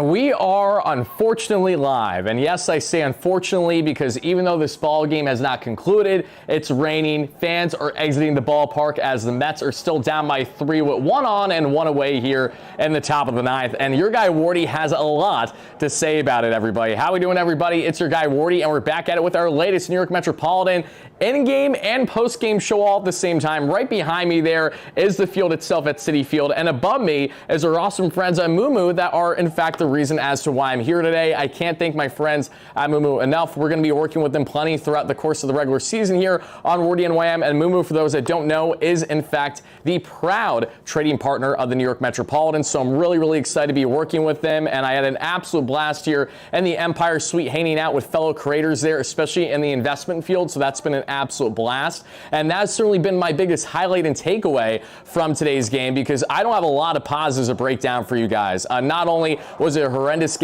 And we are unfortunately live. And yes, I say unfortunately because even though this ball game has not concluded, it's raining. Fans are exiting the ballpark as the Mets are still down by 3 with 1 on and 1 away here in the top of the 9th. And your guy Wardy has a lot to say about it, everybody. How we doing, everybody? It's your guy Wardy, and we're back at it with our latest New York Metropolitan in-game and post-game show all at the same time. Right behind me there is the field itself at Citi Field, and above me is our awesome friends at Moomoo that are, in fact, the reason as to why I'm here today. I can't thank my friends at Moomoo enough. We're going to be working with them plenty throughout the course of the regular season here on WardyNYM, and Moomoo, for those that don't know, is, in fact, the proud trading partner of the New York Metropolitan, so I'm really, really excited to be working with them, and I had an absolute blast here in the Empire Suite hanging out with fellow creators there, especially in the investment field, so that's been an absolute blast. And that's certainly been my biggest highlight and takeaway from today's game, because I don't have a lot of positives to break down for you guys. Not only was it a horrendous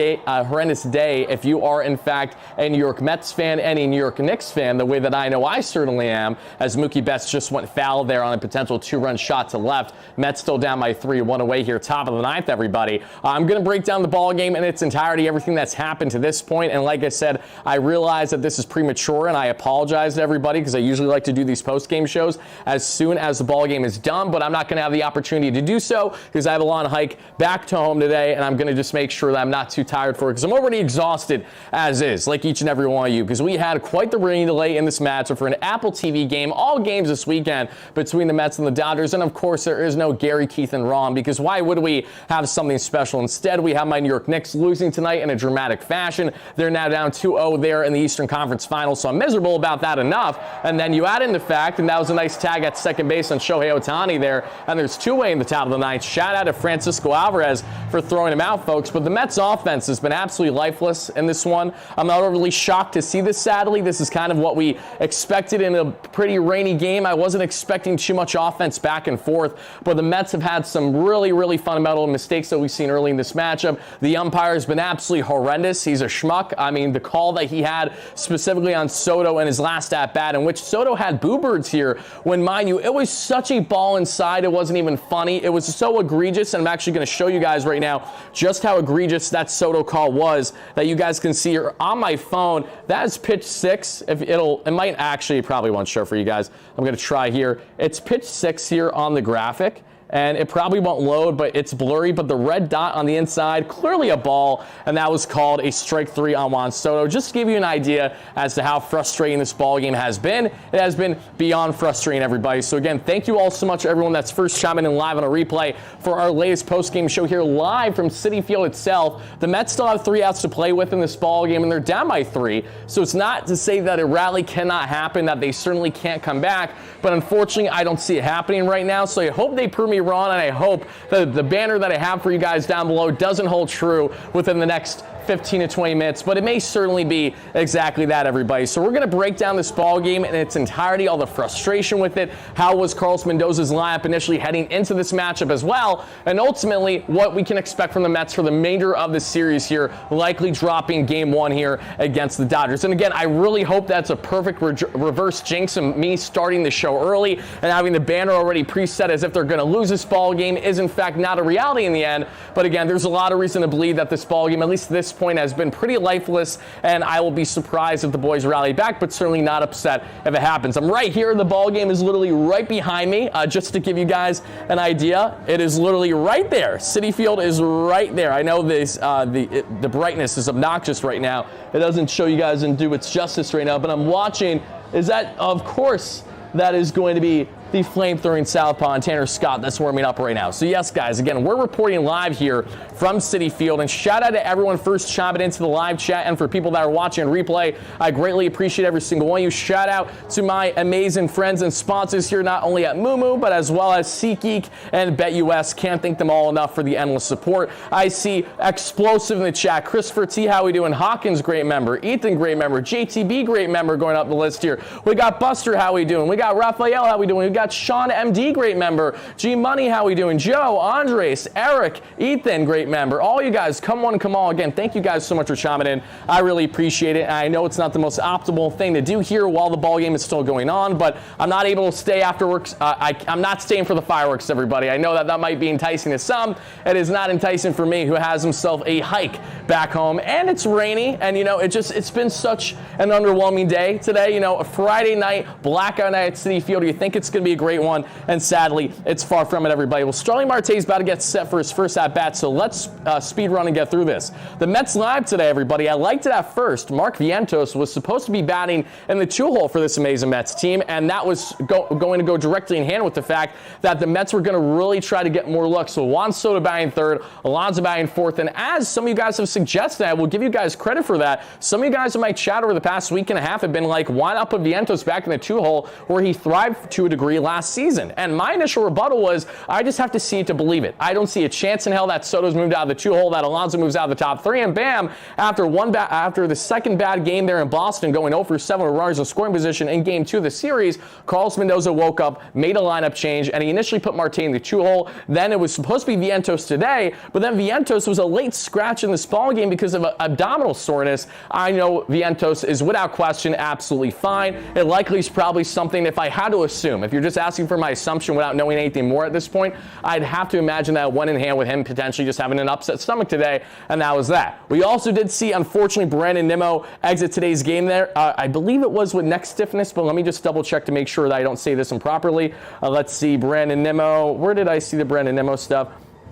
day if you are in fact a New York Mets fan and a New York Knicks fan, the way that I know I certainly am, as Mookie Betts just went foul there on a potential 2-run shot to left. Mets still down by 3, 1 away here, top of the 9th, everybody. I'm going to break down the ball game in its entirety, everything that's happened to this point, and like I said, I realize that this is premature, and I apologize to everybody because I usually like to do these post-game shows as soon as the ball game is done, but I'm not going to have the opportunity to do so because I have a long hike back to home today, and I'm going to just make sure that I'm not too tired for it because I'm already exhausted as is, like each and every one of you, because we had quite the rain delay in this matchup for an Apple TV game, all games this weekend between the Mets and the Dodgers, and of course there is no Gary, Keith, and Ron, because why would we have something special? Instead, we have my New York Knicks losing tonight in a dramatic fashion. They're now down 2-0 there in the Eastern Conference Finals, so I'm miserable about that enough. And then you add in the fact, and that was a nice tag at second base on Shohei Ohtani there, and there's 2-way in the top of the 9th. Shout out to Francisco Alvarez for throwing him out, folks. But the Mets offense has been absolutely lifeless in this one. I'm not overly shocked to see this, sadly. This is kind of what we expected in a pretty rainy game. I wasn't expecting too much offense back and forth, but the Mets have had some really, really fundamental mistakes that we've seen early in this matchup. The umpire has been absolutely horrendous. He's a schmuck. I mean, the call that he had specifically on Soto in his last at-bat, in which Soto had boo birds here, when, mind you, it was such a ball inside, it wasn't even funny. It was so egregious, and I'm actually going to show you guys right now just how egregious that Soto call was, that you guys can see here on my phone. That is pitch 6. It might actually, probably won't show for you guys. I'm going to try here. It's pitch 6 here on the graphic, and it probably won't load, but it's blurry, but the red dot on the inside, clearly a ball, and that was called a strike 3 on Juan Soto. Just to give you an idea as to how frustrating this ball game has been. It has been beyond frustrating, everybody. So again, thank you all so much, everyone that's first chiming in live on a replay for our latest post-game show here live from Citi Field itself. The Mets still have 3 outs to play with in this ball game, and they're down by 3. So it's not to say that a rally cannot happen, that they certainly can't come back, but unfortunately, I don't see it happening right now. So I hope they prove me wrong, and I hope that the banner that I have for you guys down below doesn't hold true within the next 15 to 20 minutes, but it may certainly be exactly that, everybody. So we're going to break down this ball game in its entirety, all the frustration with it, how was Carlos Mendoza's lineup initially heading into this matchup as well, and ultimately what we can expect from the Mets for the remainder of the series here, likely dropping game 1 here against the Dodgers. And again, I really hope that's a perfect reverse jinx, and me starting the show early and having the banner already preset as if they're going to lose this ball game is in fact not a reality in the end. But again, there's a lot of reason to believe that this ball game, at least this point, has been pretty lifeless, and I will be surprised if the boys rally back, but certainly not upset if it happens. I'm right here. The ball game is literally right behind me. Just to give you guys an idea, it is literally right there. Citi Field is right there. I know this the brightness is obnoxious right now. It doesn't show you guys and do its justice right now, but I'm watching. Is that, of course, that is going to be the flame-throwing southpaw and Tanner Scott that's warming up right now. So yes, guys, again, we're reporting live here from Citi Field, and shout out to everyone first chiming into the live chat, and for people that are watching on replay, I greatly appreciate every single one of you. Shout out to my amazing friends and sponsors here, not only at Moomoo, but as well as SeatGeek and BetUS. Can't thank them all enough for the endless support. I see Explosive in the chat. Christopher T, how we doing? Hawkins, great member. Ethan, great member. JTB, great member, going up the list here. We got Buster, how we doing? We got Raphael, how we doing? We got got Sean MD, great member. G Money, how we doing? Joe, Andres, Eric, Ethan, great member. All you guys, come one, come all. Again, thank you guys so much for chiming in. I really appreciate it. And I know it's not the most optimal thing to do here while the ball game is still going on, but I'm not able to stay afterwards. I'm not staying for the fireworks, everybody. I know that might be enticing to some. It is not enticing for me, who has himself a hike back home, and it's rainy, and it's been such an underwhelming day today. A Friday night, blackout night at Citi Field. You think it's going to be a great one, and sadly, it's far from it, everybody. Well, Starling Marte's about to get set for his first at-bat, so let's speed run and get through this. The Mets live today, everybody. I liked it at first. Mark Vientos was supposed to be batting in the 2-hole for this amazing Mets team, and that was going to go directly in hand with the fact that the Mets were going to really try to get more luck. So Juan Soto batting third, Alonso batting fourth, and as some of you guys have suggested, I will give you guys credit for that. Some of you guys in my chat over the past week and a half have been like, why not put Vientos back in the 2-hole where he thrived to a degree last season? And my initial rebuttal was, I just have to see it to believe it. I don't see a chance in hell that Soto's moved out of the 2-hole, that Alonso moves out of the top 3, and bam, after the second bad game there in Boston, going 0 for 7 with runners in scoring position in Game 2 of the series, Carlos Mendoza woke up, made a lineup change, and he initially put Marte in the 2-hole. Then it was supposed to be Vientos today, but then Vientos was a late scratch in this ball game because of abdominal soreness. I know Vientos is without question absolutely fine. It likely is probably something, if I had to assume, if you're just asking for my assumption without knowing anything more at this point, I'd have to imagine that went in hand with him potentially just having an upset stomach today, and that was that. We also did see, unfortunately, Brandon Nimmo exit today's game there. I believe it was with neck stiffness, but let me just double check to make sure that I don't say this improperly. Let's see, Brandon Nimmo. Where did I see the Brandon Nimmo stuff?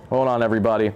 Hold on, everybody.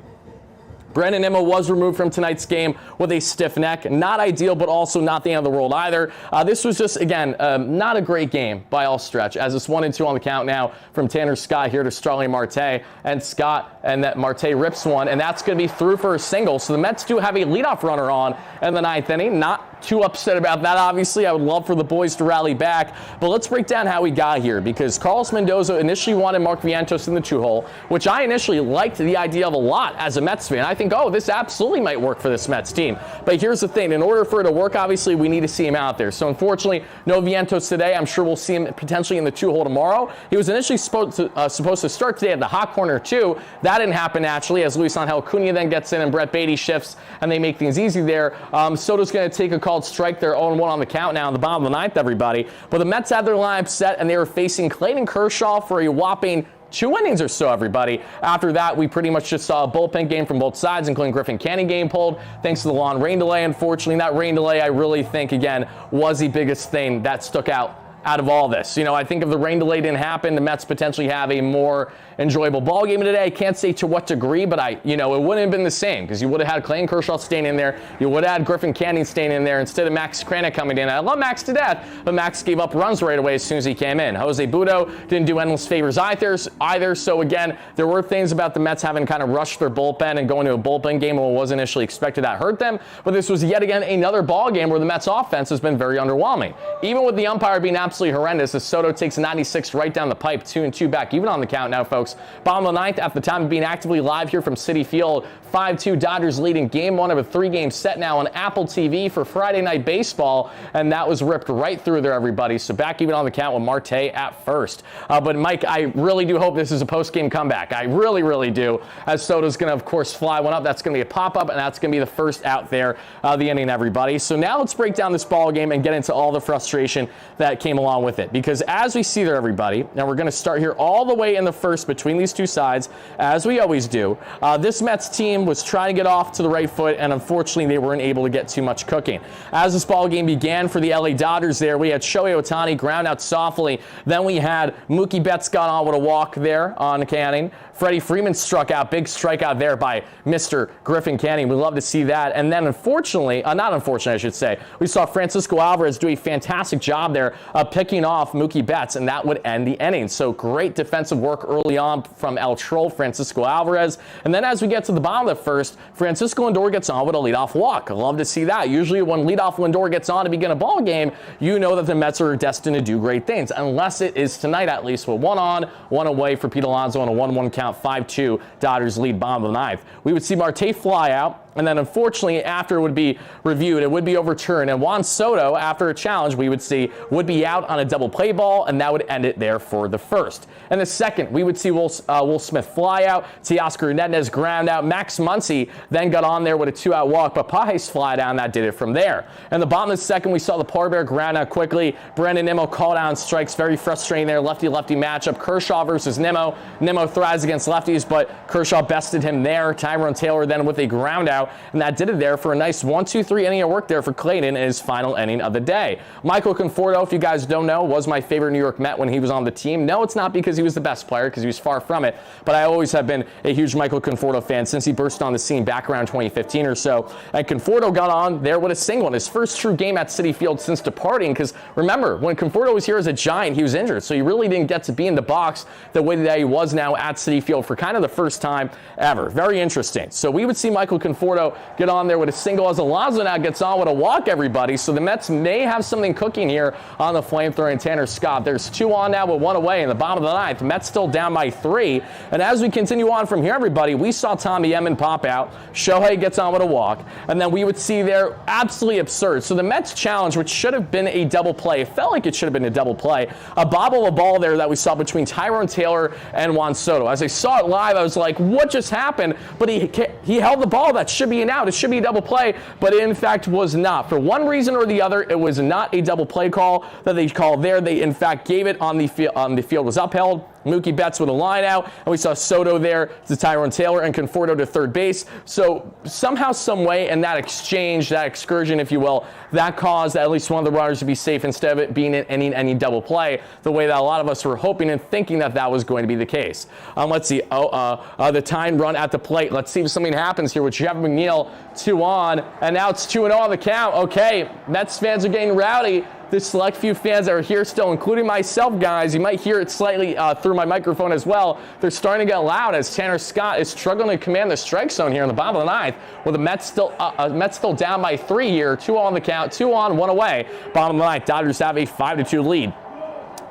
Brandon Nimmo was removed from tonight's game with a stiff neck. Not ideal, but also not the end of the world either. This was just, again, not a great game by all stretch, as it's 1-2 on the count now from Tanner Scott here to Starling Marte. And Scott and that Marte rips one, and that's going to be through for a single. So the Mets do have a leadoff runner on in the 9th inning. Not too upset about that, obviously. I would love for the boys to rally back. But let's break down how we got here, because Carlos Mendoza initially wanted Mark Vientos in the 2-hole, which I initially liked the idea of a lot as a Mets fan. I think, oh, this absolutely might work for this Mets team. But here's the thing. In order for it to work, obviously, we need to see him out there. So unfortunately, no Vientos today. I'm sure we'll see him potentially in the 2-hole tomorrow. He was initially supposed to start today at the hot corner, too. That didn't happen naturally, as Luis Angel Cunha then gets in and Brett Beatty shifts, and they make things easy there. Soto's going to take a called strike. They're 0-1 on the count now in the bottom of the 9th, everybody. But the Mets had their lineup set, and they were facing Clayton Kershaw for a whopping 2 innings or so, everybody. After that, we pretty much just saw a bullpen game from both sides, including Griffin Canning game pulled, thanks to the long rain delay. Unfortunately, that rain delay, I really think, again, was the biggest thing that stuck out of all this. I think if the rain delay didn't happen, the Mets potentially have a more enjoyable ball game today. I can't say to what degree, but it wouldn't have been the same, because you would have had Clayton Kershaw staying in there. You would have had Griffin Canning staying in there instead of Max Kranick coming in. I love Max to death, but Max gave up runs right away as soon as he came in. Jose Budo didn't do endless favors either. So again, there were things about the Mets having kind of rushed their bullpen and going to a bullpen game when it was initially expected that hurt them. But this was yet again another ball game where the Mets offense has been very underwhelming. Even with the umpire being absolutely horrendous, as Soto takes 96 right down the pipe, 2-2 back, even on the count now, folks. Bottom of the 9th, at the time of being actively live here from Citi Field, 5-2 Dodgers leading Game 1 of a 3-game set now on Apple TV for Friday Night Baseball, and that was ripped right through there, everybody. So back even on the count with Marte at first. But Mike, I really do hope this is a post-game comeback. I really, really do, as Soto's going to, of course, fly one up. That's going to be a pop-up, and that's going to be the first out there the inning, everybody. So now let's break down this ball game and get into all the frustration that came along with it. Because as we see there, everybody, now we're going to start here all the way in the first between these two sides, as we always do. This Mets team was trying to get off to the right foot, and unfortunately they weren't able to get too much cooking. As this ball game began for the LA Dodgers there, we had Shohei Ohtani ground out softly. Then we had Mookie Betts got on with a walk there on Canning. Freddie Freeman struck out, big strikeout there by Mr. Griffin Canning. We love to see that. And then unfortunately, not unfortunately I should say, we saw Francisco Alvarez do a fantastic job there picking off Mookie Betts, and that would end the inning. So great defensive work early on from El Troll, Francisco Alvarez. And then as we get to the bottom of the first, Francisco Lindor gets on with a leadoff walk. I love to see that. Usually when leadoff Lindor gets on to begin a ball game, you know that the Mets are destined to do great things, unless it is tonight at least, with 1 on, 1 away for Pete Alonso on a 1-1 count, 5-2 Dodgers lead, bottom of the 9th. We would see Marte fly out. And then unfortunately, after it would be reviewed, it would be overturned. And Juan Soto, after a challenge, we would see, would be out on a double play ball, and that would end it there for the first. And the second, we would see Will Smith fly out, Teoscar Hernandez ground out. Max Muncy then got on there with a 2-out walk, but Pages fly down. That did it from there. And the bottom of the second, we saw the Polar Bear ground out quickly. Brandon Nimmo called down strikes. Very frustrating there. Lefty-lefty matchup. Kershaw versus Nimmo. Nimmo thrives against lefties, but Kershaw bested him there. Tyrone Taylor then with a ground out, and that did it there for a nice 1-2-3 inning of work there for Clayton in his final inning of the day. Michael Conforto, if you guys don't know, was my favorite New York Met when he was on the team. No, it's not because he was the best player, because he was far from it, but I always have been a huge Michael Conforto fan since he burst on the scene back around 2015 or so. And Conforto got on there with a single in his first true game at Citi Field since departing, because remember, when Conforto was here as a Giant, he was injured, so he really didn't get to be in the box the way that he was now at Citi Field for kind of the first time ever. Very interesting. So we would see Michael Conforto get on there with a single as Alonso now gets on with a walk, everybody. So the Mets may have something cooking here on the flamethrower and Tanner Scott. There's 2 on now with 1 away in the bottom of the ninth. The Mets still down by 3. And as we continue on from here, everybody, we saw Tommy Edman pop out. Shohei gets on with a walk. And then we would see there absolutely absurd. So the Mets challenge, which should have been a double play, it felt like it should have been a double play. A bobble of a ball there that we saw between Tyrone Taylor and Juan Soto. As I saw it live, I was like, what just happened? But he held the ball. That should be an out. It should be a double play, but it in fact was not. For one reason or the other, it was not a double play call that they called there. They in fact gave it on the field was upheld. Mookie Betts with a line out, and we saw Soto there to Tyrone Taylor and Conforto to third base. So somehow, some way, in that exchange, that excursion, if you will, that caused at least one of the runners to be safe instead of it being any double play, the way that a lot of us were hoping and thinking that that was going to be the case. Let's see. The time run at the plate. Let's see if something happens here with Jeff McNeil, 2 on, and now it's 2-0 on the count. Okay, Mets fans are getting rowdy. The select few fans that are here still, including myself, guys, you might hear it slightly through my microphone as well. They're starting to get loud as Tanner Scott is struggling to command the strike zone here in the bottom of the ninth, with the Mets still down by 3 here. 2 on the count, 2 on, 1 away. Bottom of the ninth, Dodgers have a 5-2 lead.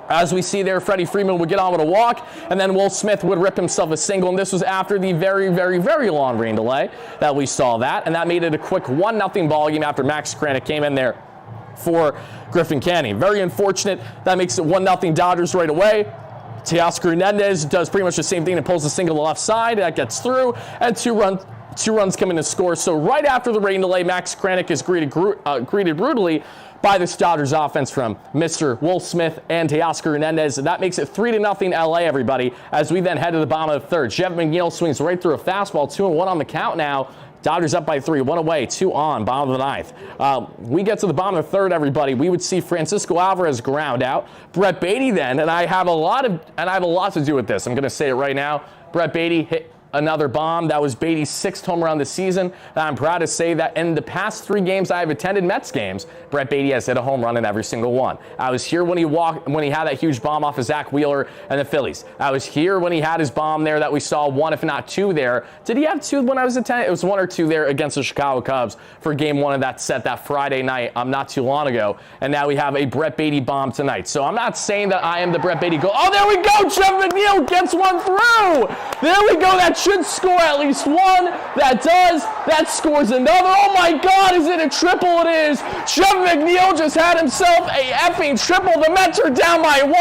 As we see there, Freddie Freeman would get on with a walk, and then Will Smith would rip himself a single, and this was after the very, very, very long rain delay that we saw that, and that made it a quick 1-0 ball game after Max Kranick came in there for Griffin Canning. Very unfortunate. That makes it 1-0 Dodgers right away. Teoscar Hernandez does pretty much the same thing and pulls a single to the left side. That gets through, and two runs come in to score. So right after the rain delay, Max Kranick is greeted brutally by this Dodgers offense from Mr. Will Smith and Teoscar Hernandez. And that makes it 3-0 LA, everybody, as we then head to the bottom of the third. Jeff McNeil swings right through a fastball, 2-1 on the count now. Dodgers up by 3, 1 away, 2 on, bottom of the ninth. We get to the bottom of the third, everybody. We would see Francisco Alvarez ground out. Brett Baty then, and I have a lot to do with this. I'm going to say it right now. Brett Baty hit another bomb. That was Baty's 6th home run this season. And I'm proud to say that in the past 3 games I have attended Mets games, Brett Baty has hit a home run in every single one. I was here when he had that huge bomb off of Zach Wheeler and the Phillies. I was here when he had his bomb there that we saw 1, if not 2 there. Did he have 2 when I was attending? It was 1 or 2 there against the Chicago Cubs for game 1 of that set that Friday night not too long ago. And now we have a Brett Baty bomb tonight. So I'm not saying that I am the Brett Baty goal. Oh, there we go. Jeff McNeil gets one through. There we go. That should score at least 1. That does. That scores another. Oh my God, is it a triple? It is. Jeff McNeil just had himself a effing triple. The Mets are down by 1.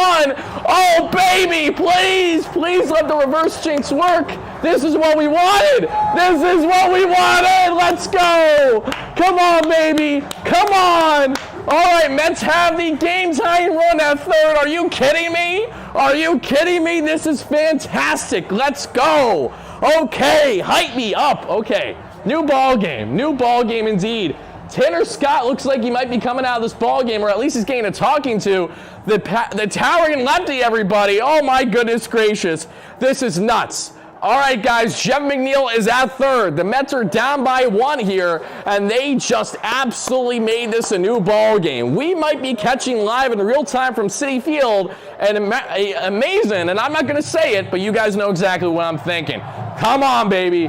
Oh baby, please let the reverse jinx work. This is what we wanted. This is what we wanted. Let's go. Come on, baby. Come on. All right, Mets have the game-tying run at third. Are you kidding me? Are you kidding me? This is fantastic. Let's go. Okay, hype me up. Okay, new ball game indeed. Tanner Scott looks like he might be coming out of this ball game, or at least he's getting a talking to. The towering lefty, everybody. Oh my goodness gracious, this is nuts. All right, guys, Jeff McNeil is at third. The Mets are down by 1 here, and they just absolutely made this a new ball game. We might be catching live in real time from Citi Field, and amazing, and I'm not going to say it, but you guys know exactly what I'm thinking. Come on, baby.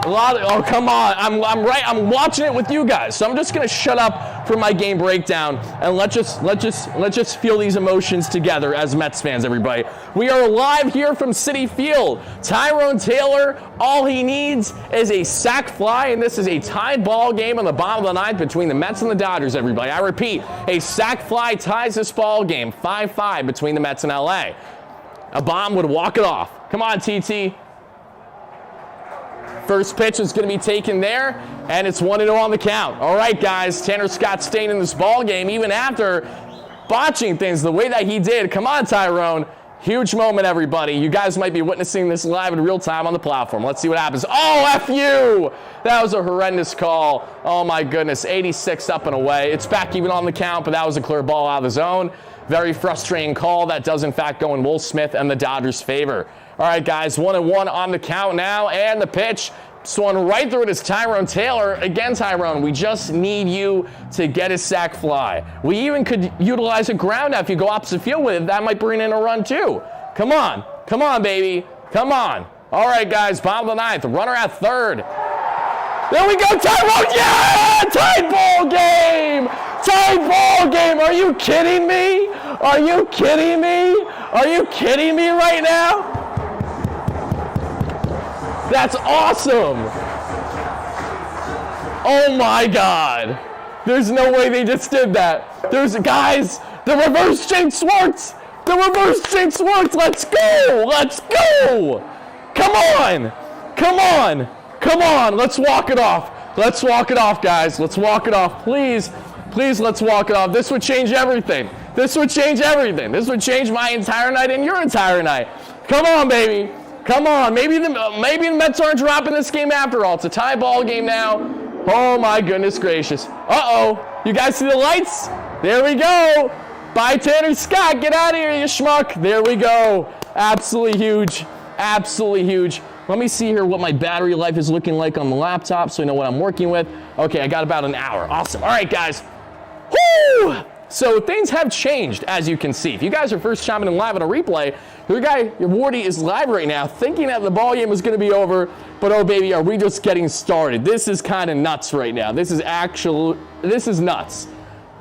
Oh, come on. I'm right. I'm watching it with you guys. So I'm just going to shut up for my game breakdown and let's just feel these emotions together as Mets fans, everybody. We are live here from Citi Field. Tyrone Taylor, all he needs is a sac fly, and this is a tied ball game on the bottom of the ninth between the Mets and the Dodgers, everybody. I repeat, a sac fly ties this ball game 5-5 between the Mets and LA. A bomb would walk it off. Come on, TT. First pitch is going to be taken there, and it's 1-0 on the count. All right, guys, Tanner Scott staying in this ball game even after botching things the way that he did. Come on, Tyrone. Huge moment, everybody. You guys might be witnessing this live in real time on the platform. Let's see what happens. Oh, F you! That was a horrendous call. Oh, my goodness. 86 up and away. It's back even on the count, but that was a clear ball out of the zone. Very frustrating call. That does, in fact, go in Will Smith and the Dodgers' favor. All right, guys, 1-1 on the count now, and the pitch swung right through it is Tyrone Taylor. Again, Tyrone, we just need you to get a sac fly. We even could utilize a ground out if you go opposite field with it. That might bring in a run, too. Come on, baby, come on. All right, guys, bottom of the ninth, runner at third. There we go, Tyrone, yeah! Tied ball game! Tied ball game, are you kidding me? Are you kidding me? Are you kidding me right now? That's awesome! Oh my God! There's no way they just did that. Guys, the reverse James Schwartz! The reverse James Schwartz! Let's go! Let's go! Come on! Come on! Come on! Let's walk it off. Let's walk it off, guys. Let's walk it off. Please, please, let's walk it off. This would change everything. This would change everything. This would change my entire night and your entire night. Come on, baby. Come on, maybe the Mets aren't dropping this game after all. It's a tie ball game now. Oh my goodness gracious. Uh-oh, you guys see the lights? There we go. Bye, Tanner Scott, get out of here, you schmuck. There we go. Absolutely huge, absolutely huge. Let me see here what my battery life is looking like on the laptop so I know what I'm working with. Okay, I got about an hour, awesome. All right, guys. Woo! So things have changed, as you can see. If you guys are first chiming in live on a replay, your Wardy is live right now, thinking that the ball game is going to be over, but oh baby, are we just getting started? This is kind of nuts right now. This is nuts.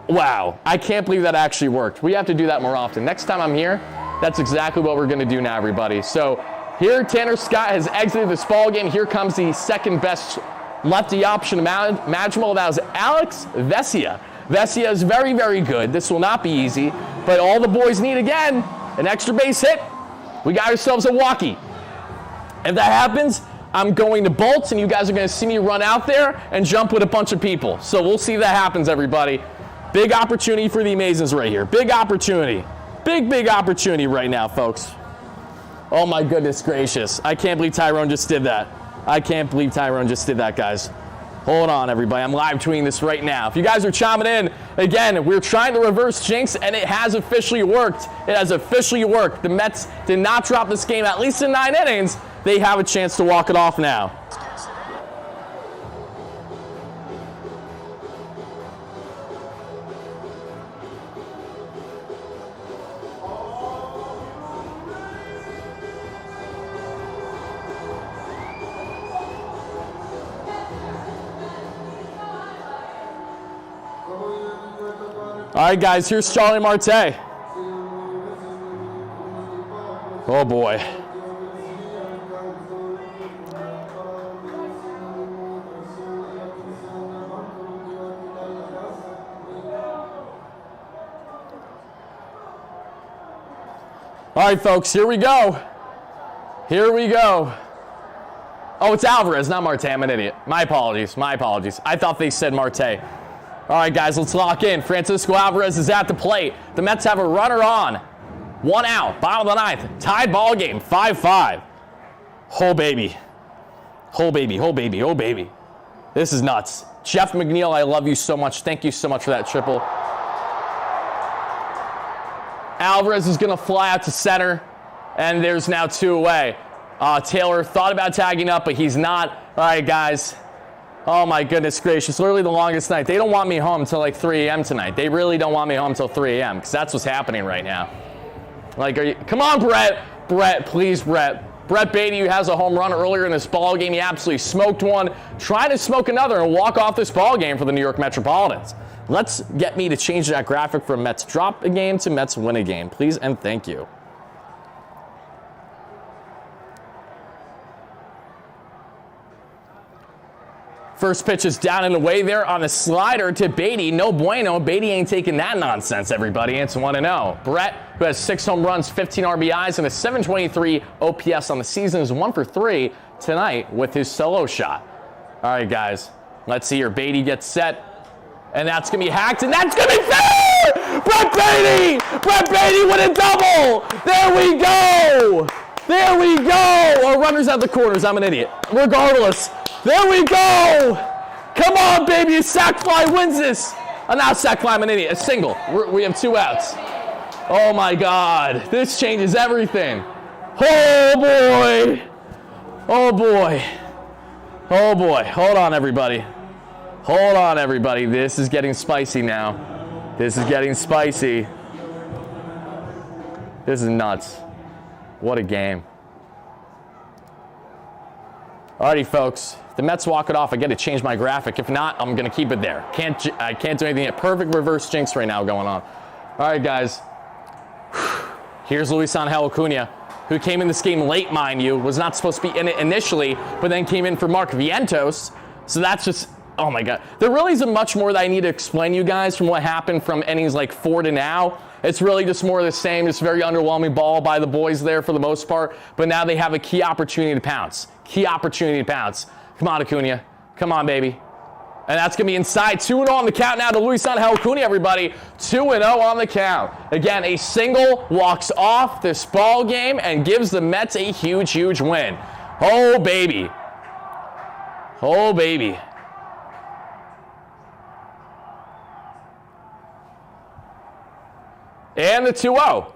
Wow, I can't believe that actually worked. We have to do that more often. Next time I'm here, that's exactly what we're going to do now, everybody. So here, Tanner Scott has exited this ball game. Here comes the second best lefty option imaginable. That was Alex Vesia. Vesia is very, very good. This will not be easy, but all the boys need, again, an extra base hit. We got ourselves a walkie. If that happens, I'm going to bolt, and you guys are going to see me run out there and jump with a bunch of people. So we'll see if that happens, everybody. Big opportunity for the Amazons right here. Big opportunity. Big opportunity right now, folks. Oh, my goodness gracious. I can't believe Tyrone just did that. I can't believe Tyrone just did that, guys. Hold on, everybody. I'm live tweeting this right now. If you guys are chiming in, again, we're trying to reverse jinx, and it has officially worked. It has officially worked. The Mets did not drop this game, at least in 9 innings. They have a chance to walk it off now. All right, guys, here's Charlie Marte. Oh, boy. All right, folks, here we go. Here we go. Oh, it's Alvarez, not Marte. I'm an idiot. My apologies. My apologies. I thought they said Marte. All right, guys, let's lock in. Francisco Alvarez is at the plate. The Mets have a runner on. 1 out, bottom of the ninth. Tied ball game, 5-5. Oh, baby. Oh, baby, oh, baby, oh, baby. This is nuts. Jeff McNeil, I love you so much. Thank you so much for that triple. Alvarez is going to fly out to center, and there's now 2 away. Taylor thought about tagging up, but he's not. All right, guys. Oh, my goodness gracious. Literally the longest night. They don't want me home until like 3 a.m. tonight. They really don't want me home until 3 a.m. because that's what's happening right now. Like, come on, Brett. Brett, please, Brett. Brett Beatty, who has a home run earlier in this ball game, he absolutely smoked one. Trying to smoke another and walk off this ball game for the New York Metropolitans. Let's get me to change that graphic from Mets drop a game to Mets win a game, please and thank you. First pitch is down and away there on the slider to Beatty. No bueno. Beatty ain't taking that nonsense, everybody. It's 1-0. Brett, who has 6 home runs, 15 RBIs, and a 723 OPS on the season, is 1 for 3 tonight with his solo shot. All right, guys. Let's see here. Beatty gets set. And that's going to be hacked, and that's going to be fair! Brett Beatty! Brett Beatty with a double! There we go! There we go! Oh, runners at the corners. I'm an idiot. Regardless. There we go! Come on, baby. A sac fly wins this. Not a sac fly, I'm an idiot. A single. We have 2 outs. Oh, my God. This changes everything. Oh, boy. Oh, boy. Oh, boy. Hold on, everybody. Hold on, everybody. This is getting spicy now. This is getting spicy. This is nuts. What a game. Alrighty, folks. If the Mets walk it off, I get to change my graphic. If not, I'm going to keep it there. I can't do anything yet. Perfect reverse jinx right now going on. All right, guys. Here's Luisangel Acuna, who came in this game late, mind you. Was not supposed to be in it initially, but then came in for Mark Vientos. So that's just... Oh my God. There really isn't much more that I need to explain you guys from what happened from innings like 4 to now. It's really just more of the same. Just very underwhelming ball by the boys there for the most part. But now they have a key opportunity to pounce. Key opportunity to pounce. Come on, Acuna. Come on, baby. And that's going to be inside. 2-0 on the count now to Luisangel Acuna, everybody. 2-0 on the count. Again, a single walks off this ball game and gives the Mets a huge, huge win. Oh, baby. Oh, baby. And the 2-0.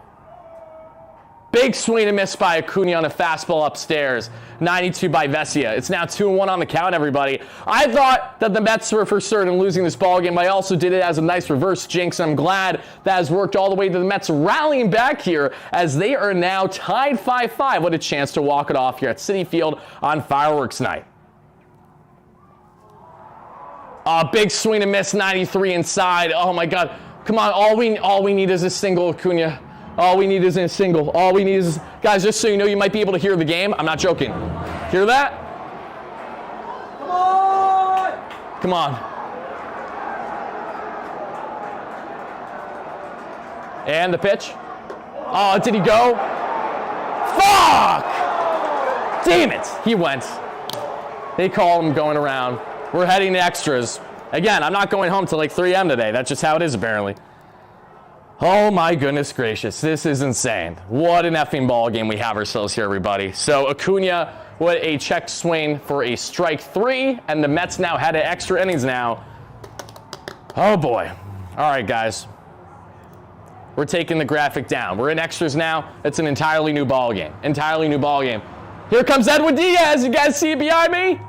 Big swing and miss by Acuna on a fastball upstairs. 92 by Vesia. It's now 2-1 on the count, everybody. I thought that the Mets were for certain losing this ballgame, but I also did it as a nice reverse jinx. I'm glad that has worked all the way to the Mets rallying back here as they are now tied 5-5. What a chance to walk it off here at Citi Field on fireworks night. Big swing and miss, 93 inside. Oh, my God. Come on, all we need is a single, Acuna. All we need is a single. All we need is... Guys, just so you know, you might be able to hear the game. I'm not joking. Hear that? Come on! Come on. And the pitch. Oh, did he go? Fuck! Damn it. He went. They called him going around. We're heading to extras. Again, I'm not going home till like 3 a.m. today. That's just how it is, apparently. Oh, my goodness gracious. This is insane. What an effing ball game we have ourselves here, everybody. So Acuna with a check swing for a strike 3, and the Mets now head to extra innings now. Oh, boy. All right, guys. We're taking the graphic down. We're in extras now. It's an entirely new ball game. Entirely new ball game. Here comes Edwin Diaz. You guys see it behind me?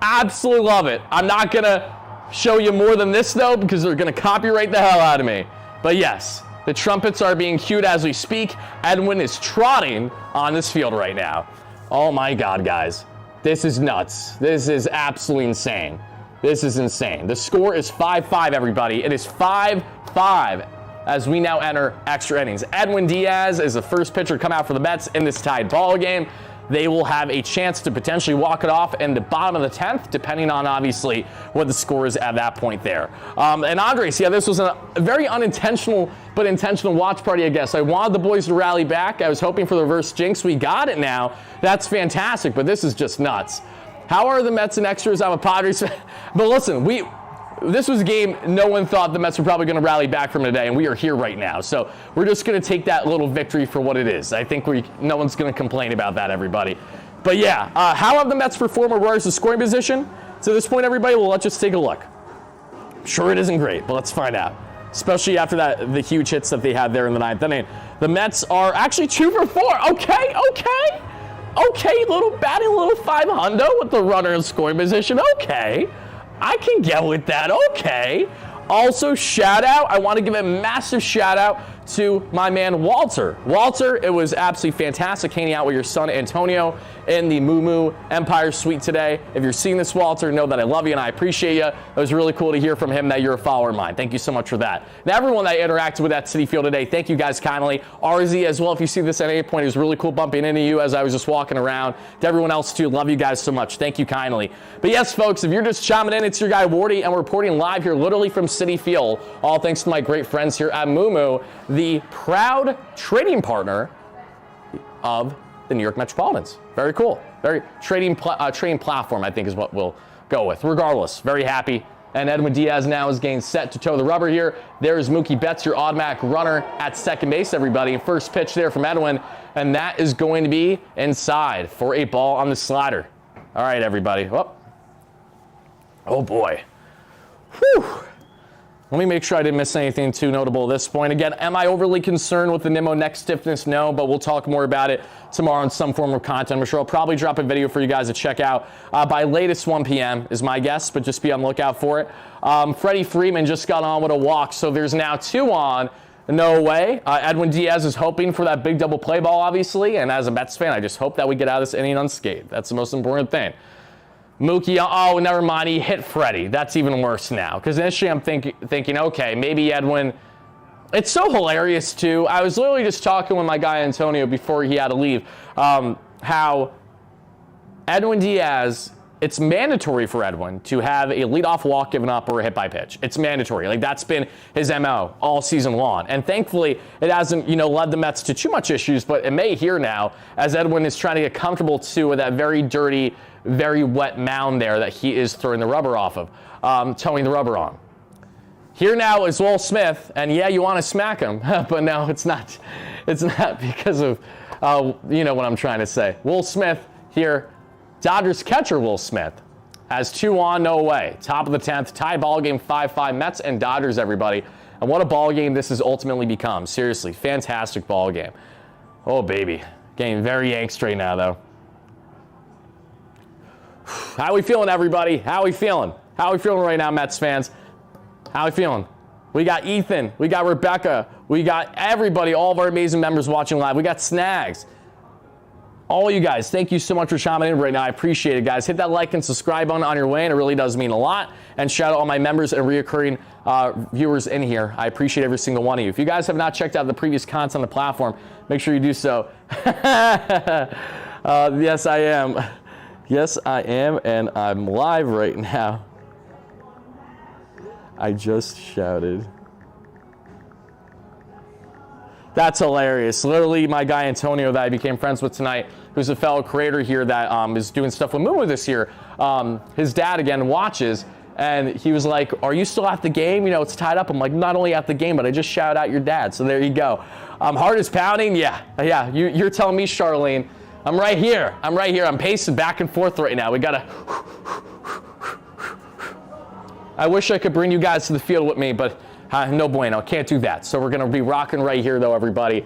Absolutely love it. I'm not going to show you more than this, though, because they're going to copyright the hell out of me. But yes, the trumpets are being cued as we speak. Edwin is trotting on this field right now. Oh, my God, guys. This is nuts. This is absolutely insane. This is insane. The score is 5-5, everybody. It is 5-5 as we now enter extra innings. Edwin Diaz is the first pitcher to come out for the Mets in this tied ball game. They will have a chance to potentially walk it off in the bottom of the 10th, depending on, obviously, what the score is at that point there. And Andres, yeah, this was a very unintentional but intentional watch party, I guess. I wanted the boys to rally back. I was hoping for the reverse jinx. We got it now. That's fantastic, but this is just nuts. How are the Mets and extras? I'm a Padres fan. But listen, this was a game no one thought the Mets were probably going to rally back from today, and we are here right now. So we're just going to take that little victory for what it is. I think no one's going to complain about that, everybody. But yeah, how have the Mets performed with regards to scoring position? To this point, everybody, well, let's just take a look. I'm sure it isn't great, but let's find out. Especially after the huge hits that they had there in the 9th inning. The Mets are actually 2 for 4. Okay, batting a little 500 with the runner in scoring position. Okay. I can get with that. Okay. Also, shout out. I want to give a massive shout out to my man Walter. Walter, it was absolutely fantastic hanging out with your son Antonio in the Moomoo Empire Suite today. If you're seeing this, Walter, know that I love you and I appreciate you. It was really cool to hear from him that you're a follower of mine. Thank you so much for that. And everyone that interacted with at Citi Field today, thank you guys kindly. RZ as well, if you see this at any point, it was really cool bumping into you as I was just walking around. To everyone else too, love you guys so much. Thank you kindly. But yes, folks, if you're just chiming in, it's your guy Wardy, and we're reporting live here literally from Citi Field, all thanks to my great friends here at Moomoo, the proud trading partner of the New York Metropolitans. Very cool. Very trading platform, I think, is what we'll go with. Regardless, very happy. And Edwin Diaz now is getting set to toe the rubber here. There's Mookie Betts, your automatic runner at second base, everybody. First pitch there from Edwin, and that is going to be inside for a ball on the slider. All right, everybody. Oh boy. Whew. Let me make sure I didn't miss anything too notable at this point. Again, am I overly concerned with the Nimmo neck stiffness? No, but we'll talk more about it tomorrow in some form of content. I'm sure I'll probably drop a video for you guys to check out by latest 1 p.m. is my guess, but just be on the lookout for it. Freddie Freeman just got on with a walk, so there's now 2 on. No way. Edwin Diaz is hoping for that big double play ball, obviously, and as a Mets fan, I just hope that we get out of this inning unscathed. That's the most important thing. Mookie, oh, never mind, he hit Freddie. That's even worse now. Because initially I'm thinking, okay, maybe Edwin. It's so hilarious, too. I was literally just talking with my guy Antonio before he had to leave, how Edwin Diaz, it's mandatory for Edwin to have a leadoff walk given up or a hit by pitch. It's mandatory. Like, that's been his MO all season long. And thankfully, it hasn't, led the Mets to too much issues, but it may here now as Edwin is trying to get comfortable, too, with that very dirty, very wet mound there that he is throwing the rubber off of, towing the rubber on. Here now is Will Smith, and yeah, you want to smack him, but no, it's not. It's not because of, you know what I'm trying to say. Will Smith here, Dodgers catcher Will Smith has 2 on, no away. Top of the 10th, tie ball game 5-5, Mets and Dodgers, everybody. And what a ball game this has ultimately become. Seriously, fantastic ball game. Oh, baby. Getting very angst right now, though. How we feeling, everybody? How we feeling? How we feeling right now, Mets fans? How we feeling? We got Ethan. We got Rebecca. We got everybody, all of our amazing members watching live. We got Snags. All you guys, thank you so much for chiming in right now. I appreciate it, guys. Hit that like and subscribe button on your way, and it really does mean a lot. And shout out all my members and reoccurring viewers in here. I appreciate every single one of you. If you guys have not checked out the previous content on the platform, make sure you do so. Yes, I am. Yes, I am, and I'm live right now. I just shouted. That's hilarious. Literally, my guy Antonio that I became friends with tonight, who's a fellow creator here that is doing stuff with Moomoo this year, his dad, again, watches, and he was like, are you still at the game? It's tied up. I'm like, not only at the game, but I just shouted out your dad. So there you go. Heart is pounding? Yeah. You're telling me, Charlene. I'm right here. I'm pacing back and forth right now. We gotta. I wish I could bring you guys to the field with me, but no bueno. Can't do that. So we're gonna be rocking right here, though, everybody.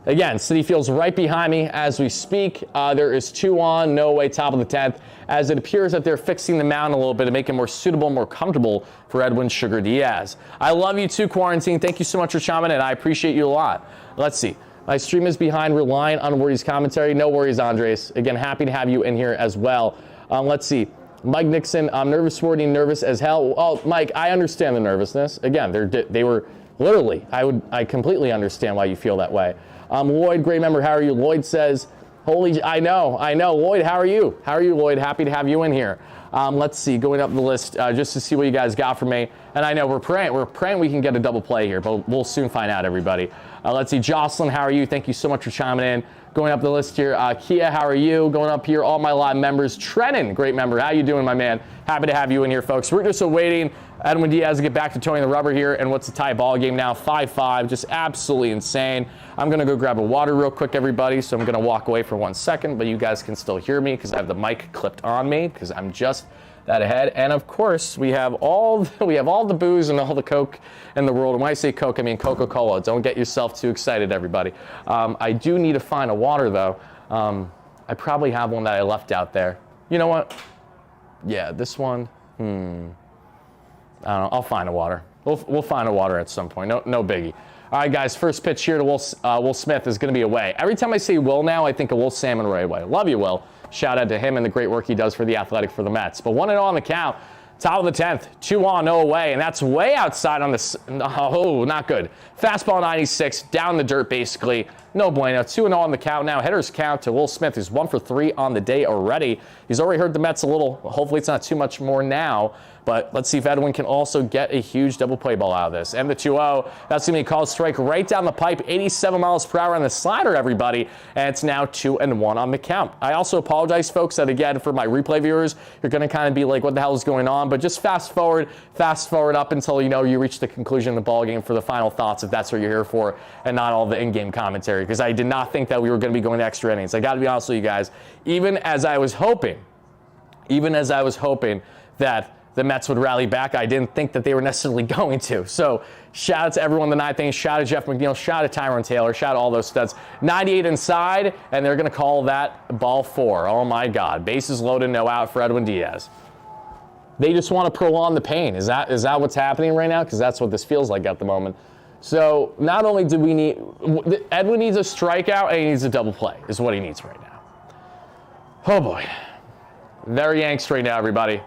Again, Citi Field's right behind me as we speak. There is 2 on, no away, top of the 10th, as it appears that they're fixing the mound a little bit to make it more suitable, more comfortable for Edwin Sugar Diaz. I love you too, Quarantine. Thank you so much for chiming in. I appreciate you a lot. Let's see. My stream is behind, relying on Wardy's commentary. No worries, Andres. Again, happy to have you in here as well. Let's see. Mike Nixon, I'm nervous, Wardy, nervous as hell. Oh, Mike, I understand the nervousness. Again, they were literally, I completely understand why you feel that way. Lloyd, great member, how are you? Lloyd says, I know. Lloyd, how are you? How are you, Lloyd? Happy to have you in here. Let's see, going up the list just to see what you guys got for me. And I know we're praying we can get a double play here, but we'll soon find out, everybody. Let's see, Jocelyn, how are you? Thank you so much for chiming in. Going up the list here, Kia, how are you? Going up here, all my live members. Trennan, great member. How you doing, my man? Happy to have you in here, folks. We're just awaiting Edwin Diaz to get back to towing the rubber here. And what's the tie ball game now? 5-5, just absolutely insane. I'm going to go grab a water real quick, everybody. So I'm going to walk away for 1 second, but you guys can still hear me because I have the mic clipped on me because I'm just that ahead. And of course, we have all the booze and all the Coke in the world. And when I say Coke, I mean Coca-Cola. Don't get yourself too excited, everybody. I do need to find a water, though. I probably have one that I left out there. You know what? Yeah, this one. I don't know. I'll find a water. We'll find a water at some point. No biggie. All right, guys, first pitch here to Will Smith is going to be away. Every time I say Will now, I think of Will Salmon right away. Love you, Will. Shout out to him and the great work he does for the Athletic for the Mets. But 1-0 on the count. Top of the 10th, 2 on, no away, and that's way outside on the, oh, not good. Fastball 96, down the dirt basically. No bueno, 2-0 on the count now. Hitters count to Will Smith, who's 1 for 3 on the day already. He's already hurt the Mets a little. Hopefully it's not too much more now. But let's see if Edwin can also get a huge double play ball out of this. And the 2-0, that's going to be called strike right down the pipe. 87 miles per hour on the slider, everybody. And it's now 2-1 on the count. I also apologize, folks, that again, for my replay viewers, you're going to kind of be like, what the hell is going on? But just fast forward up until, you reach the conclusion of the ball game for the final thoughts, if that's what you're here for, and not all the in-game commentary. Because I did not think that we were going to be going to extra innings. I got to be honest with you guys. Even as I was hoping that the Mets would rally back, I didn't think that they were necessarily going to. So shout out to everyone in the ninth inning. Shout out to Jeff McNeil. Shout out to Tyrone Taylor. Shout out to all those studs. 98 inside, and they're going to call that ball 4. Oh, my God. Bases loaded, no out for Edwin Diaz. They just want to prolong the pain. Is that what's happening right now? Because that's what this feels like at the moment. So not only do we need – Edwin needs a strikeout and he needs a double play is what he needs right now. Oh, boy. Very angst right now, everybody.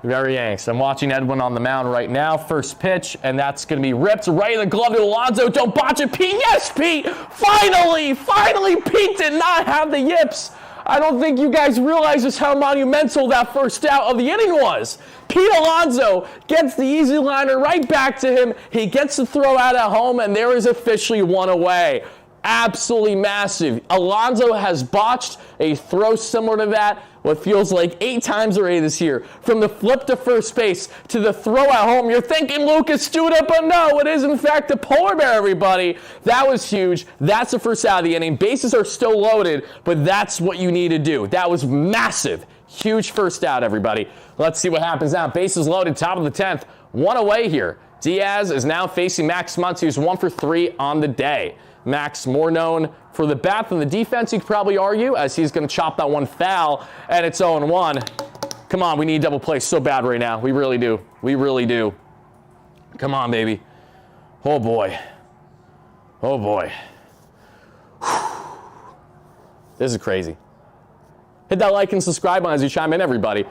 Very angst. I'm watching Edwin on the mound right now. First pitch, and that's going to be ripped right in the glove to Alonso. Don't botch it, Pete. Yes, Pete. Finally, Pete did not have the yips. I don't think you guys realize just how monumental that first out of the inning was. Pete Alonso gets the easy liner right back to him. He gets the throw out at home, and there is officially 1 away. Absolutely massive. Alonso has botched a throw similar to that, what feels like 8 times already this year. From the flip to first base to the throw at home, you're thinking Lucas Studa, but no, it is in fact the polar bear, everybody. That was huge. That's the first out of the inning. Bases are still loaded, but that's what you need to do. That was massive. Huge first out, everybody. Let's see what happens now. Bases loaded, top of the 10th. 1 away here. Diaz is now facing Max Muncy, who's 1 for 3 on the day. Max, more known for the bat than the defense, you could probably argue, as he's going to chop that one foul, and it's 0-1. Come on, we need double play so bad right now. We really do. We really do. Come on, baby. Oh, boy. Oh, boy. This is crazy. Hit that like and subscribe button as you chime in, everybody.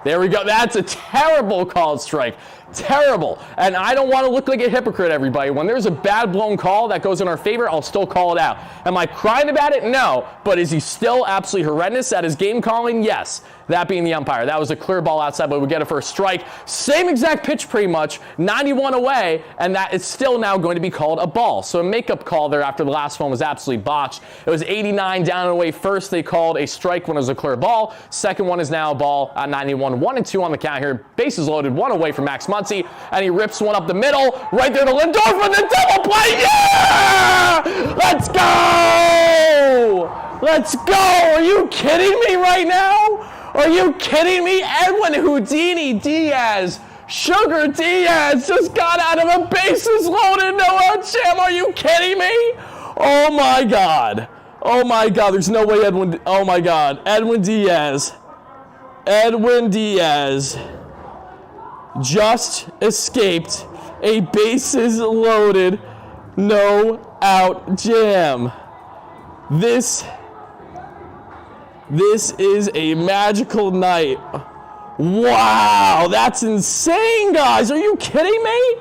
There we go. That's a terrible called strike. Terrible. And I don't want to look like a hypocrite, everybody. When there's a bad blown call that goes in our favor, I'll still call it out. Am I crying about it? No. But is he still absolutely horrendous at his game calling? Yes. That being the umpire. That was a clear ball outside, but we get it for a strike. Same exact pitch pretty much, 91 away, and that is still now going to be called a ball. So a makeup call there after the last one was absolutely botched. It was 89 down and away. First they called a strike when it was a clear ball. Second one is now a ball at 91. 1-2 on the count here. Bases loaded, 1 away from Max Muncy, and he rips one up the middle, right there to Lindor for the double play. Yeah! Let's go! Let's go! Are you kidding me right now? Are you kidding me? Edwin Houdini Diaz, Sugar Diaz just got out of a bases loaded, no out jam. Are you kidding me? Oh my God. Oh my God. There's no way Edwin. Oh my God. Edwin Diaz just escaped a bases loaded, no out jam. This is a magical night. Wow, that's insane, guys. Are you kidding me?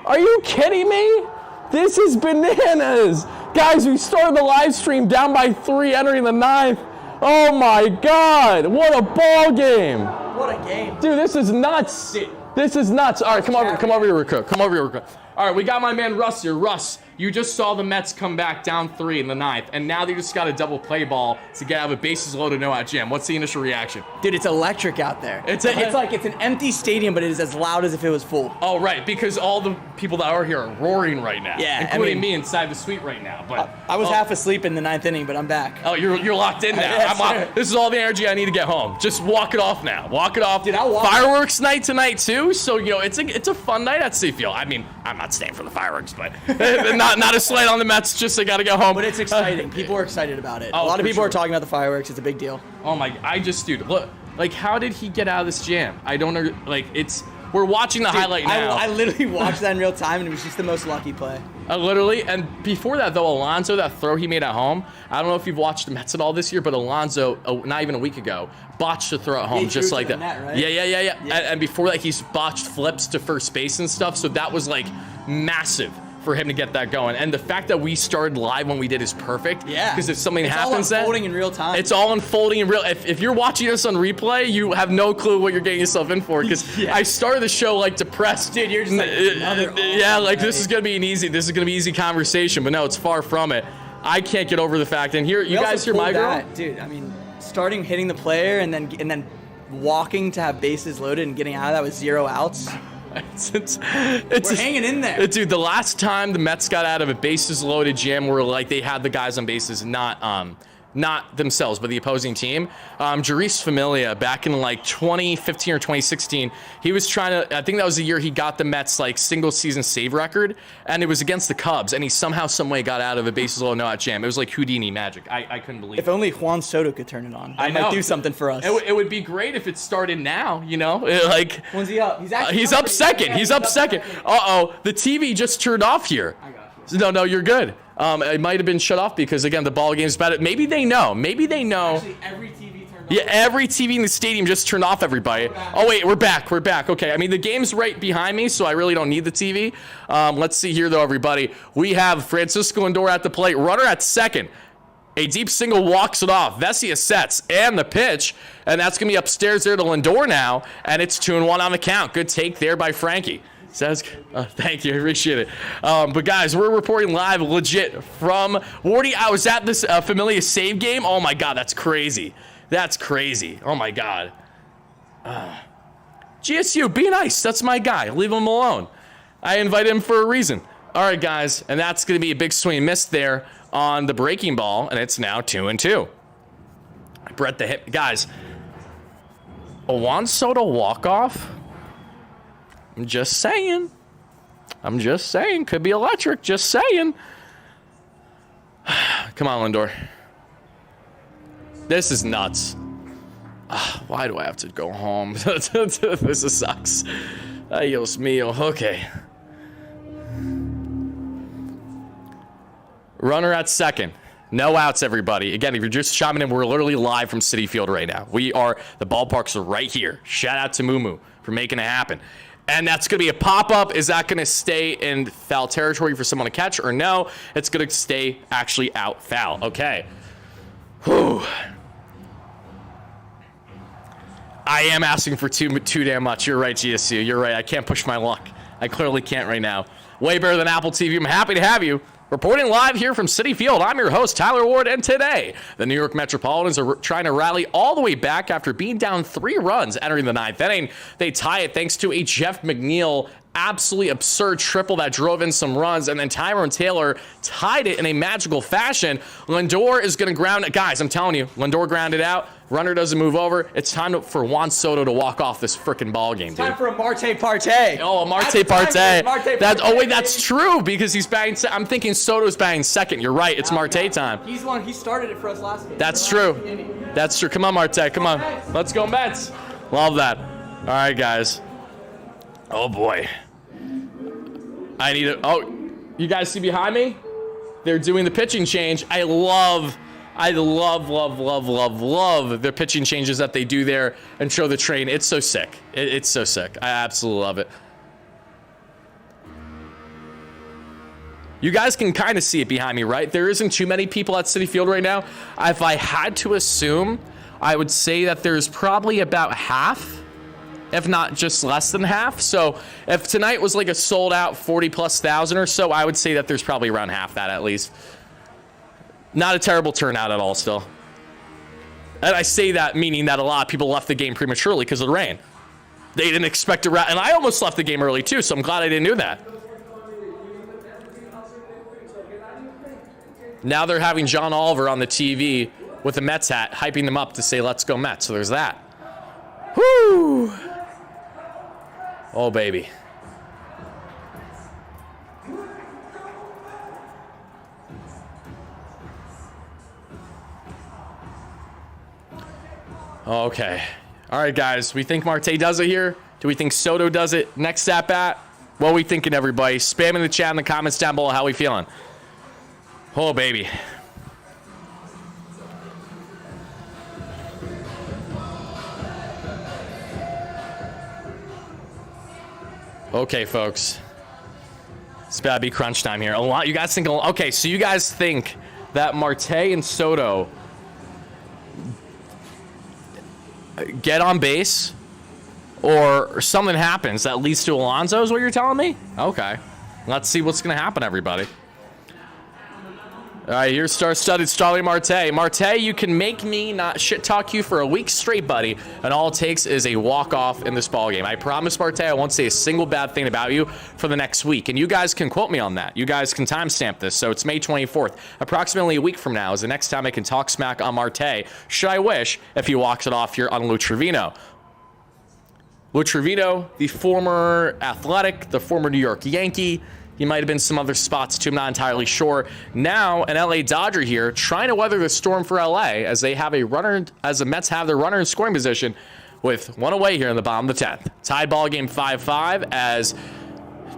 Are you kidding me? This is bananas. Guys, we started the live stream down by 3 entering the 9th. Oh my God, what a ball game. What a game. Dude, this is nuts. This is nuts. All right, come over here, Rico. Come over here, Rico. All right, we got my man Russ here. Russ, you just saw the Mets come back down 3 in the 9th, and now they just got a double play ball to get out of a bases loaded, no out jam. What's the initial reaction? Dude, it's electric out there. It's like it's an empty stadium, but it is as loud as if it was full. Oh, right, because all the people that are here are roaring right now. Yeah, including me inside the suite right now. But I was half asleep in the 9th inning, but I'm back. Oh, you're locked in now. Yes, This is all the energy I need to get home. Just walk it off now. Walk it off. Dude, I'll walk. Fireworks night tonight too. So it's a fun night at Citi Field. I mean, I'm not staying for the fireworks, but not a slight on the Mets. Just I gotta go home. But it's exciting. People are excited about it. Oh, a lot of people are talking about the fireworks. It's a big deal. Oh my! Dude, look, like, how did he get out of this jam? I don't know. Like, it's We're watching the highlight now. I literally watched that in real time, and it was just the most lucky play. Literally, and before that, though, Alonso, that throw he made at home, I don't know if you've watched the Mets at all this year, but Alonso, not even a week ago, botched a throw at home just like that. Net, right? Yeah. And before that, he's botched flips to first base and stuff, so that was, like, massive for him to get that going. And the fact that we started live when we did is perfect. Yeah. Because if something happens it's all unfolding in real time. It's all unfolding in real. If you're watching this on replay, you have no clue what you're getting yourself in for. Because I started the show like depressed. Dude, you're just like, this is gonna be easy conversation. But no, it's far from it. I can't get over the fact. And here, you guys hear my girl? Dude, I mean, starting hitting the player and then walking to have bases loaded and getting out of that with 0 outs. We're hanging in there. Dude, the last time the Mets got out of a bases loaded jam where like they had the guys on bases, not themselves, but the opposing team. Jeurys Familia, back in like 2015 or 2016, he was trying to, I think that was the year he got the Mets like single season save record, and it was against the Cubs, and he somehow, some way got out of a bases loaded no out jam. It was like Houdini magic. I couldn't believe it. If only Juan Soto could turn it on. I might do something for us. It would be great if it started now, you know? Like, when's he up? He's up second. He's up second. Uh-oh, the TV just turned off here. I got you. No, you're good. It might have been shut off because, again, the ball game's about it. Maybe they know. Actually, every TV turned off. Yeah, every TV in the stadium just turned off, everybody. Oh, wait, we're back. Okay, I mean, the game's right behind me, so I really don't need the TV. Let's see here, though, everybody. We have Francisco Lindor at the plate. Runner at second. A deep single walks it off. Vesia sets, and the pitch, and that's going to be upstairs there to Lindor now, and it's 2-1 on the count. Good take there by Frankie. Says, thank you, I appreciate it. But guys, we're reporting live, legit from Wardy. I was at this Familia save game. Oh my God, that's crazy. That's crazy. Oh my God. GSU, be nice. That's my guy. Leave him alone. I invited him for a reason. All right, guys, and that's going to be a big swing miss there on the breaking ball, and it's now 2-2. Brett the hit, guys. A Juan Soto walk-off. I'm just saying. Could be electric. Just saying. Come on, Lindor. This is nuts. Why do I have to go home? This sucks. Dios mío. Okay. Runner at second. No outs, everybody. Again, if you're just chiming in, we're literally live from Citi Field right now. The ballparks are right here. Shout out to Moomoo for making it happen. And that's going to be a pop-up. Is that going to stay in foul territory for someone to catch or no? It's going to stay actually out foul. Okay. Whew. I am asking for too damn much. You're right, GSU. You're right. I can't push my luck. I clearly can't right now. Way better than Apple TV. I'm happy to have you. Reporting live here from Citi Field, I'm your host, Tyler Ward, and today, the New York Metropolitans are trying to rally all the way back after being down 3 runs entering the 9th inning. They tie it thanks to a Jeff McNeil absolutely absurd triple that drove in some runs, and then Tyrone Taylor tied it in a magical fashion. Lindor is going to ground it. Guys, I'm telling you, Lindor grounded out. Runner doesn't move over. It's time for Juan Soto to walk off this freaking ball game, dude. Time for a Marte Parte. Oh, a Marte Parte. That's true because he's batting. I'm thinking Soto's batting second. You're right. It's Marte time. He's the one. He started it for us last game. That's true. That's true. Come on, Marte. Come on. Let's go, Mets. Love that. All right, guys. Oh boy. I need it. Oh, you guys see behind me? They're doing the pitching change. I love the pitching changes that they do there and show the train. It's so sick. It's so sick. I absolutely love it. You guys can kind of see it behind me, right? There isn't too many people at Citi Field right now. If I had to assume, I would say that there's probably about half, if not just less than half. So if tonight was like a sold out 40,000+ or so, I would say that there's probably around half that at least. Not a terrible turnout at all still. And I say that meaning that a lot of people left the game prematurely because of the rain. They didn't expect to, and I almost left the game early too, so I'm glad I didn't do that. Now they're having John Oliver on the TV with a Mets hat, hyping them up to say, let's go Mets. So there's that. Whoo! Oh, baby. Okay. All right, guys. We think Marte does it here. Do we think Soto does it next at bat? What are we thinking, everybody? Spam in the chat in the comments down below. How we feeling? Oh, baby. Okay, folks. It's about to be crunch time here. A lot. You guys think? Okay, so you guys think that Marte and Soto get on base, or something happens that leads to Alonso? Is what you're telling me? Okay, let's see what's gonna happen, everybody. All right, here's star-studded Starling Marte. Marte, you can make me not shit-talk you for a week straight, buddy, and all it takes is a walk-off in this ballgame. I promise, Marte, I won't say a single bad thing about you for the next week, and you guys can quote me on that. You guys can timestamp this, so it's May 24th. Approximately a week from now is the next time I can talk smack on Marte, should I wish, if he walks it off here on Lou Trevino. Lou Trevino, the former Athletic, the former New York Yankee. He might have been some other spots too, I'm not entirely sure. Now, an LA Dodger here trying to weather the storm for LA as they have a runner, as the Mets have their runner in scoring position with one away here in the bottom of the 10th. Tied ball game 5-5 as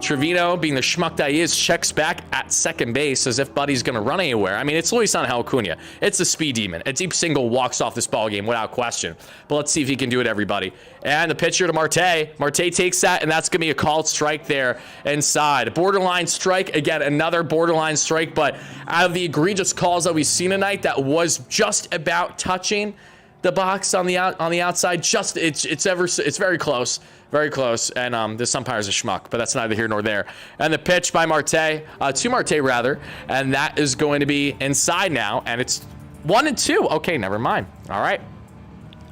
Trevino, being the schmuck that he is, checks back at second base as if Buddy's going to run anywhere. I mean, it's Luis Angel Acuna. It's the speed demon. A deep single walks off this ball game without question. But let's see if he can do it, everybody. And the pitcher to Marte. Marte takes that, and that's going to be a called strike there inside. Borderline strike. Again, another borderline strike. But out of the egregious calls that we've seen tonight, that was just about touching the box on the outside. Just it's very close. Very close, and this umpire's a schmuck, but that's neither here nor there. And the pitch by Marte, to Marte rather, and that is going to be inside now, and it's 1-2. Okay, never mind. All right.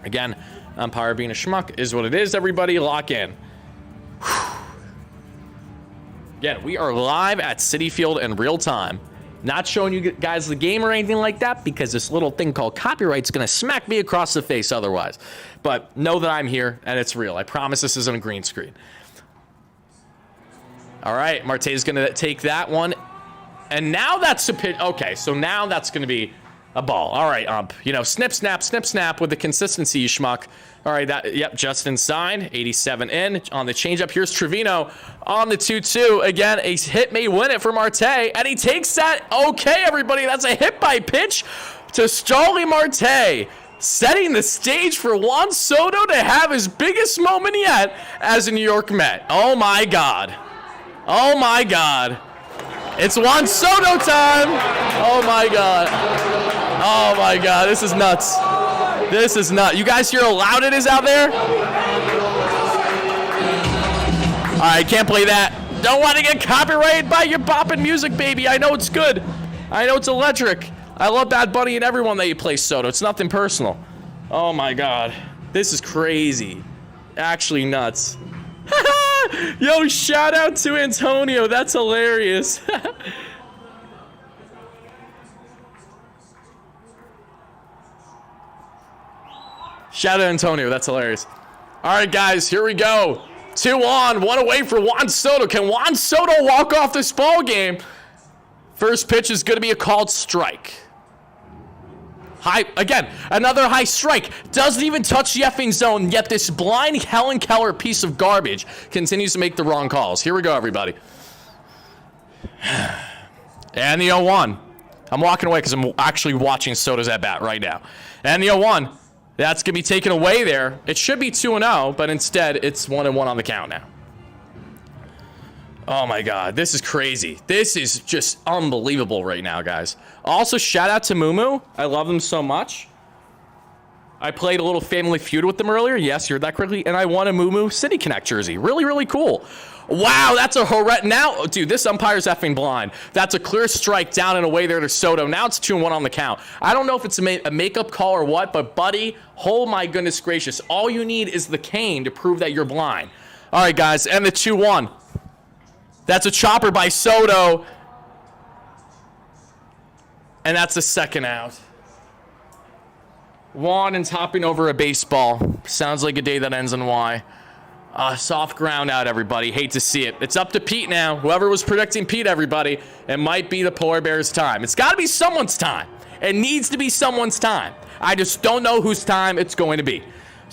Again, umpire being a schmuck is what it is, everybody. Lock in. Again, we are live at Citi Field in real time. Not showing you guys the game or anything like that because this little thing called copyright is going to smack me across the face otherwise. But know that I'm here and it's real. I promise this isn't a green screen. All right, Marte's going to take that one. And now that's a pitch. Okay, so now that's going to be a ball. All right, snip, snap with the consistency, you schmuck. All right, just inside, 87 in on the changeup. Here's Trevino on the 2-2. Again, a hit may win it for Marte, and he takes that. Okay, everybody, that's a hit by pitch to Starling Marte, setting the stage for Juan Soto to have his biggest moment yet as a New York Met. Oh my God. Oh my God. It's Juan Soto time. Oh my God. Oh my God, this is nuts. This is nuts. You guys hear how loud it is out there? All right, can't play that. Don't want to get copyrighted by your bopping music, baby. I know it's good. I know it's electric. I love Bad Bunny and everyone that you play Soto. It's nothing personal. Oh my God. This is crazy. Actually nuts. Yo, shout out to Antonio. That's hilarious. Shout out Antonio. That's hilarious. All right, guys, here we go. 2 on, 1 away for Juan Soto. Can Juan Soto walk off this ball game? First pitch is going to be a called strike. High, again, another high strike. Doesn't even touch the effing zone, yet this blind Helen Keller piece of garbage continues to make the wrong calls. Here we go, everybody. And the 0-1. I'm walking away because I'm actually watching Soto's at bat right now. And the 0-1. That's going to be taken away there. It should be 2-0, but instead it's 1-1 on the count now. Oh my God, this is crazy. This is just unbelievable right now, guys. Also, shout out to Moomoo. I love them so much. I played a little Family Feud with them earlier. Yes, you heard that correctly. And I won a Moomoo City Connect jersey. Really, really cool. Wow, that's a horrendous. Now, dude, this umpire's effing blind. That's a clear strike down and away there to Soto. Now it's 2-1 on the count. I don't know if it's a makeup call or what, but buddy, oh my goodness gracious. All you need is the cane to prove that you're blind. All right, guys, and the 2-1. That's a chopper by Soto. And that's the second out. Juan and topping over a baseball. Sounds like a day that ends in Y. Soft ground out, everybody. Hate to see it. It's up to Pete now. Whoever was predicting Pete, everybody, it might be the Polar Bears' time. It's got to be someone's time. It needs to be someone's time. I just don't know whose time it's going to be.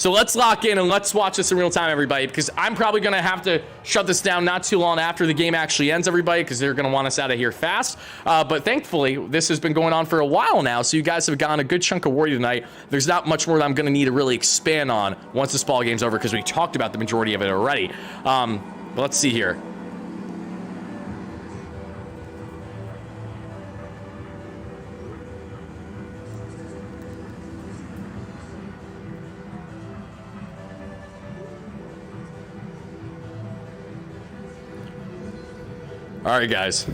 So let's lock in and let's watch this in real time, everybody, because I'm probably going to have to shut this down not too long after the game actually ends, everybody, because they're going to want us out of here fast. But thankfully, this has been going on for a while now, so you guys have gotten a good chunk of Wardy tonight. There's not much more that I'm going to need to really expand on once this ball game's over, because we talked about the majority of it already. But let's see here. All right, guys.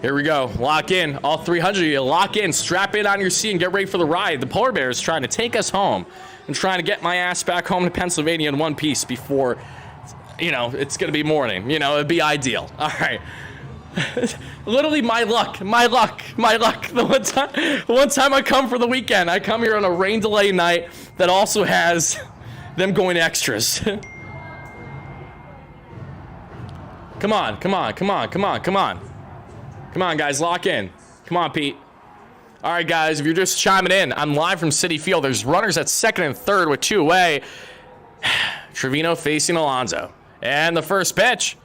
Here we go. Lock in. All 300 of you, lock in. Strap in on your seat and get ready for the ride. The polar bear is trying to take us home and trying to get my ass back home to Pennsylvania in one piece before, you know, it's going to be morning. You know, it'd be ideal. All right. Literally my luck. The one time I come for the weekend, I come here on a rain delay night that also has them going extras. Come on, guys, lock in. Come on, Pete. All right, guys, if you're just chiming in, I'm live from Citi Field. There's runners at second and third with 2 away. Trevino facing Alonso. And the first pitch.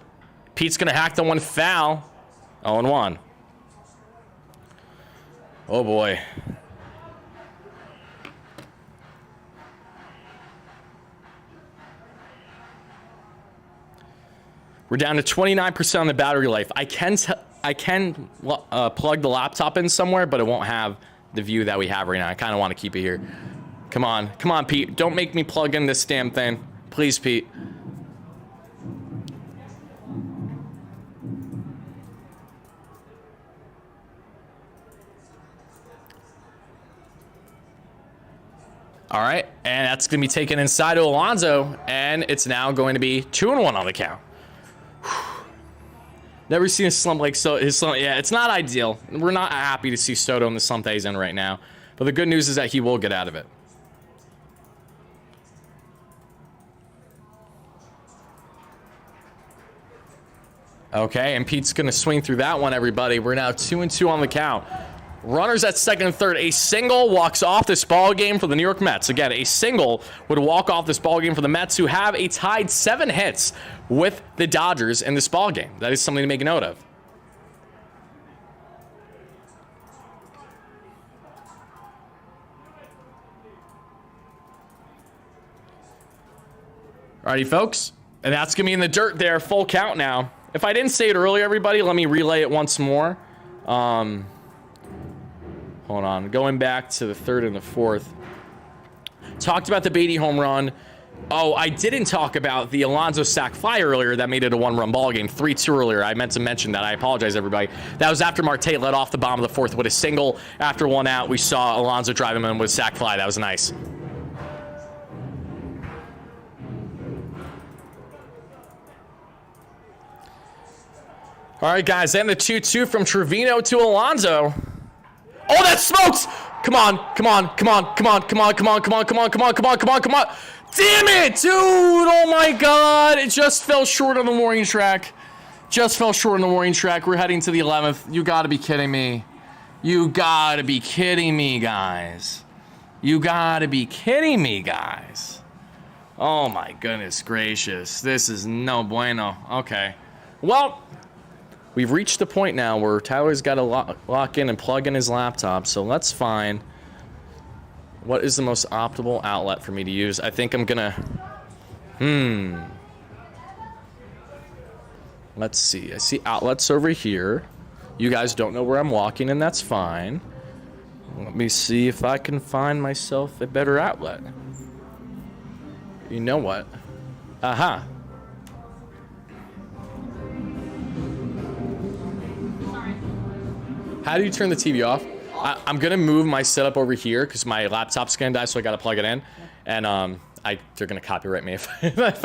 Pete's going to hack the one foul. 0-1. Oh, boy. We're down to 29% on the battery life. I can plug the laptop in somewhere, but it won't have the view that we have right now. I kind of want to keep it here. Come on, Pete. Don't make me plug in this damn thing. Please, Pete. All right, and that's going to be taken inside to Alonso, and it's now going to be 2-1 on the count. Never seen a slump like so. His slump, yeah, it's not ideal. We're not happy to see Soto in the slump that he's in right now. But the good news is that he will get out of it. Okay, and Pete's going to swing through that one, everybody. We're now 2-2 on the count. Runners at second and third. A single walks off this ball game for the New York Mets. Again, a single would walk off this ball game for the Mets, who have a tied 7 hits with the Dodgers in this ball game. That is something to make a note of. Alrighty, folks. And that's going to be in the dirt there. Full count now. If I didn't say it earlier, everybody, let me relay it once more. Hold on. Going back to the third and the fourth. Talked about the Beatty home run. Oh, I didn't talk about the Alonso sac fly earlier that made it a 1-run ball game. 3-2 earlier. I meant to mention that. I apologize, everybody. That was after Marte led off the bottom of the fourth with a single. After 1 out, we saw Alonso drive him in with a sac fly. That was nice. All right, guys. Then the 2-2 from Trevino to Alonso. Oh, that smokes! Come on. Damn it, dude! Oh my God! It just fell short on the warning track. We're heading to the 11th. You gotta be kidding me. Guys. Oh my goodness gracious. This is no bueno. Okay. Well, we've reached the point now where Tyler's got to lock in and plug in his laptop, so let's find what is the most optimal outlet for me to use. I think I'm gonna, let's see. I see outlets over here. You guys don't know where I'm walking, and that's fine. Let me see if I can find myself a better outlet. You know what? Aha. How do you turn the TV off? I'm gonna move my setup over here because my laptop's gonna die, so I gotta plug it in. And they're gonna copyright me if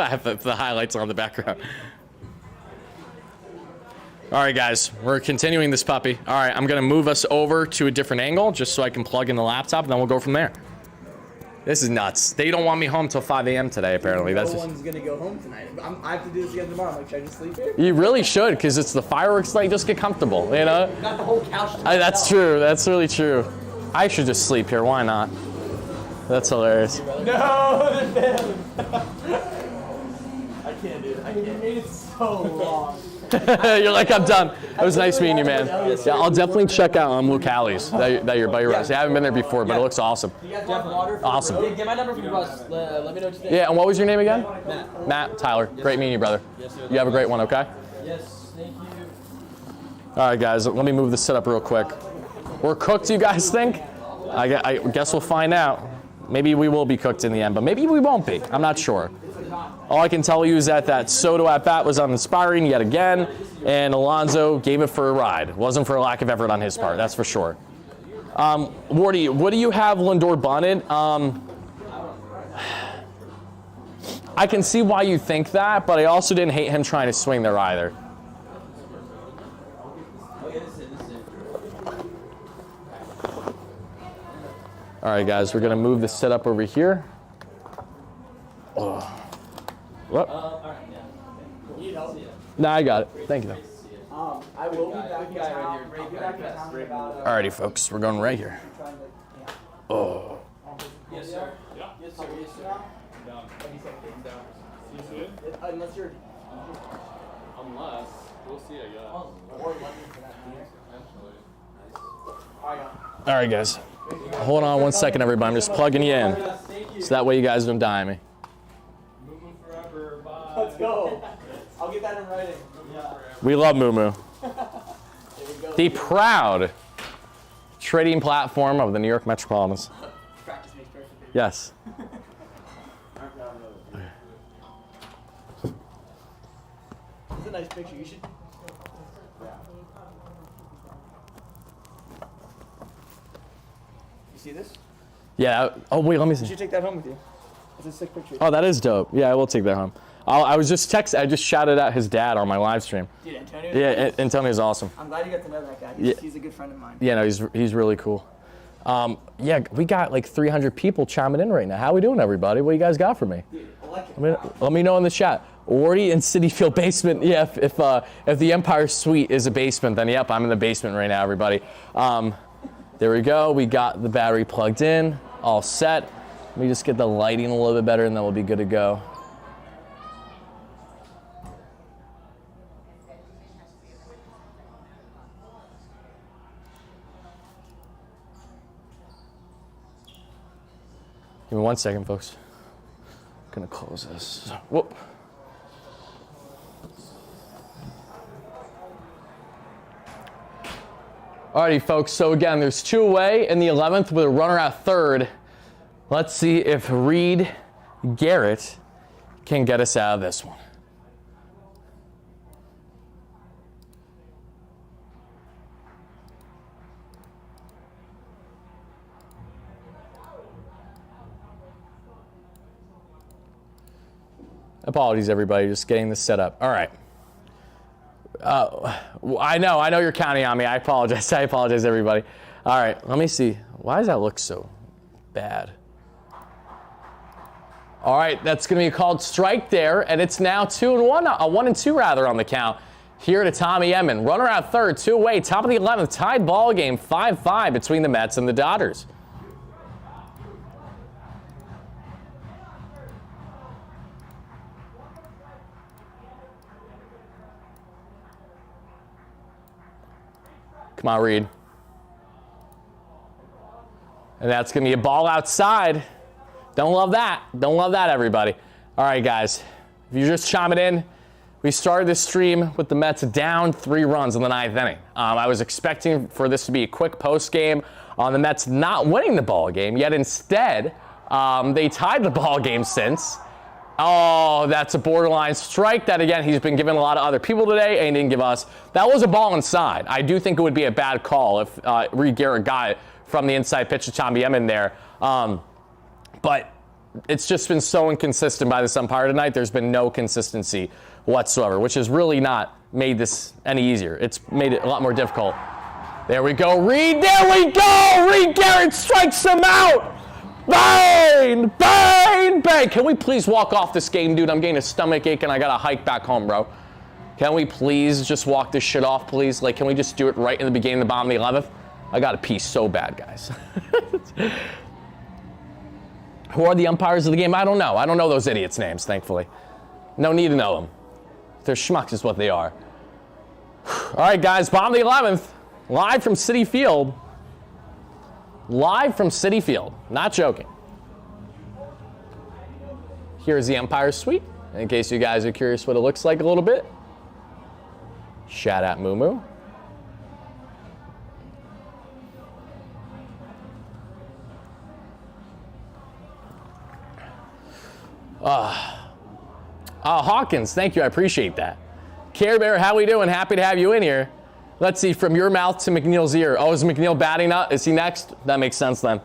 I have the highlights on the background. All right, guys, we're continuing this puppy. All right, I'm gonna move us over to a different angle just so I can plug in the laptop, and then we'll go from there. This is nuts. They don't want me home till 5 a.m. today, apparently. No one's going to go home tonight. I have to do this again tomorrow. I'm like, should I just sleep here? You really should, because it's the fireworks night. Just get comfortable, you know? Got the whole couch to That's true. That's really true. I should just sleep here. Why not? That's hilarious. No, I can't do it. I can't. It's so long. You're like, I'm done. It was nice meeting you, man. Yeah, I'll definitely check out Lucali's that you're by your house. I haven't been there before, but it looks awesome. Awesome. Yeah, get my number from Russ. Let me know what you think. Yeah, and what was your name again? Matt. Matt, Tyler. Great meeting you, brother. Yes, sir. You have a great one, okay? Yes, thank you. All right, guys, let me move this setup real quick. We're cooked, you guys think? I guess we'll find out. Maybe we will be cooked in the end, but maybe we won't be. I'm not sure. All I can tell you is that Soto at bat was uninspiring yet again, and Alonso gave it for a ride. It wasn't for a lack of effort on his part, that's for sure. Wardy, what do you have Lindor bunted? I can see why you think that, but I also didn't hate him trying to swing there either. All right, guys, we're gonna move the setup over here. Oh. What? Nah, I got it. Thank you. I will be back in town. Alrighty, folks, we're going right here. Oh. Yes, sir. Yeah. Yes, sir. Yes, sir. Unless you're. Unless we'll see, I guess. All right, guys. Hold on 1 second, everybody. I'm just plugging you in, so that way you guys don't die on me. Moomoo forever. Bye. Let's go. I'll get that in writing. Yeah. We love Moomoo. The proud trading platform of the New York Metropolitans. Practice makes perfect. Yes. It's a nice picture. You should. You see this? Yeah. Oh, wait, let me You see. should take that home with you. It's a sick picture. Oh, that is dope. Yeah, I will take that home. I was just I just shouted out his dad on my live stream. Dude, Antonio. Yeah, Antonio's awesome. I'm glad you got to know that guy. Yeah. He's a good friend of mine. Yeah, no, he's really cool. Yeah, we got like 300 people chiming in right now. How we doing, everybody? What you guys got for me? Dude, I like it. Let me know in the chat. Wardy and Citi Field basement. Yeah, if the Empire Suite is a basement, then yep, I'm in the basement right now, everybody. There we go. We got the battery plugged in, all set. Let me just get the lighting a little bit better, and then we'll be good to go. Give me 1 second, folks. Gonna close this. Whoop. Alrighty, folks. So again, there's two away in the 11th with a runner at third. Let's see if Reed Garrett can get us out of this one. Apologies, everybody, just getting this set up. All right. I know you're counting on me. I apologize. I apologize, everybody. All right, let me see. Why does that look so bad? All right, that's going to be called strike there, and it's now 2-1, 1-2 rather on the count here to Tommy Edman. Runner at third, two away, top of the 11th, tied ball game, 5-5 between the Mets and the Dodgers. Come on, Reed. And that's going to be a ball outside. Don't love that. Don't love that, everybody. All right, guys. If you're just chiming in, we started this stream with the Mets down 3 runs in the 9th inning. I was expecting for this to be a quick post game on the Mets not winning the ball game, yet instead they tied the ball game since. Oh, that's a borderline strike. That, again, he's been giving a lot of other people today and he didn't give us. That was a ball inside. I do think it would be a bad call if Reed Garrett got it from the inside pitch to Tommy Edman there. But it's just been so inconsistent by this umpire tonight. There's been no consistency whatsoever, which has really not made this any easier. It's made it a lot more difficult. There we go, Reed. There we go. Reed Garrett strikes him out. Bang! Bang! Bang! Can we please walk off this game, dude? I'm getting a stomach ache and I gotta hike back home, bro. Can we please just walk this shit off, please? Like, can we just do it right in the beginning, the bottom of the 11th? I gotta pee so bad, guys. Who are the umpires of the game? I don't know. I don't know those idiots' names, thankfully. No need to know them. They're schmucks is what they are. All right, guys, bottom of the 11th. Live from Citi Field. Live from Citi Field. Not joking. Here's the umpire suite, in case you guys are curious what it looks like a little bit. Shout out Moomoo. Hawkins, thank you. I appreciate that. Care Bear, how we doing? Happy to have you in here. Let's see, from your mouth to McNeil's ear. Oh, is McNeil batting up? Is he next? That makes sense then.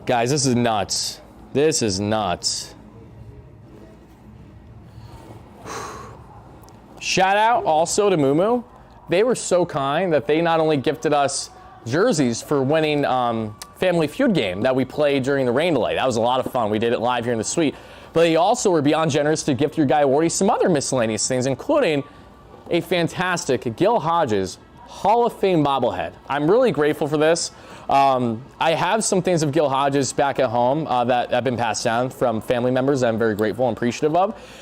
Guys, this is nuts. This is nuts. Shout out also to Moomoo. They were so kind that they not only gifted us jerseys for winning Family Feud game that we played during the rain delay. That was a lot of fun. We did it live here in the suite. But they also were beyond generous to gift your guy Wardy some other miscellaneous things, including a fantastic Gil Hodges Hall of Fame bobblehead. I'm really grateful for this. I have some things of Gil Hodges back at home that have been passed down from family members that I'm very grateful and appreciative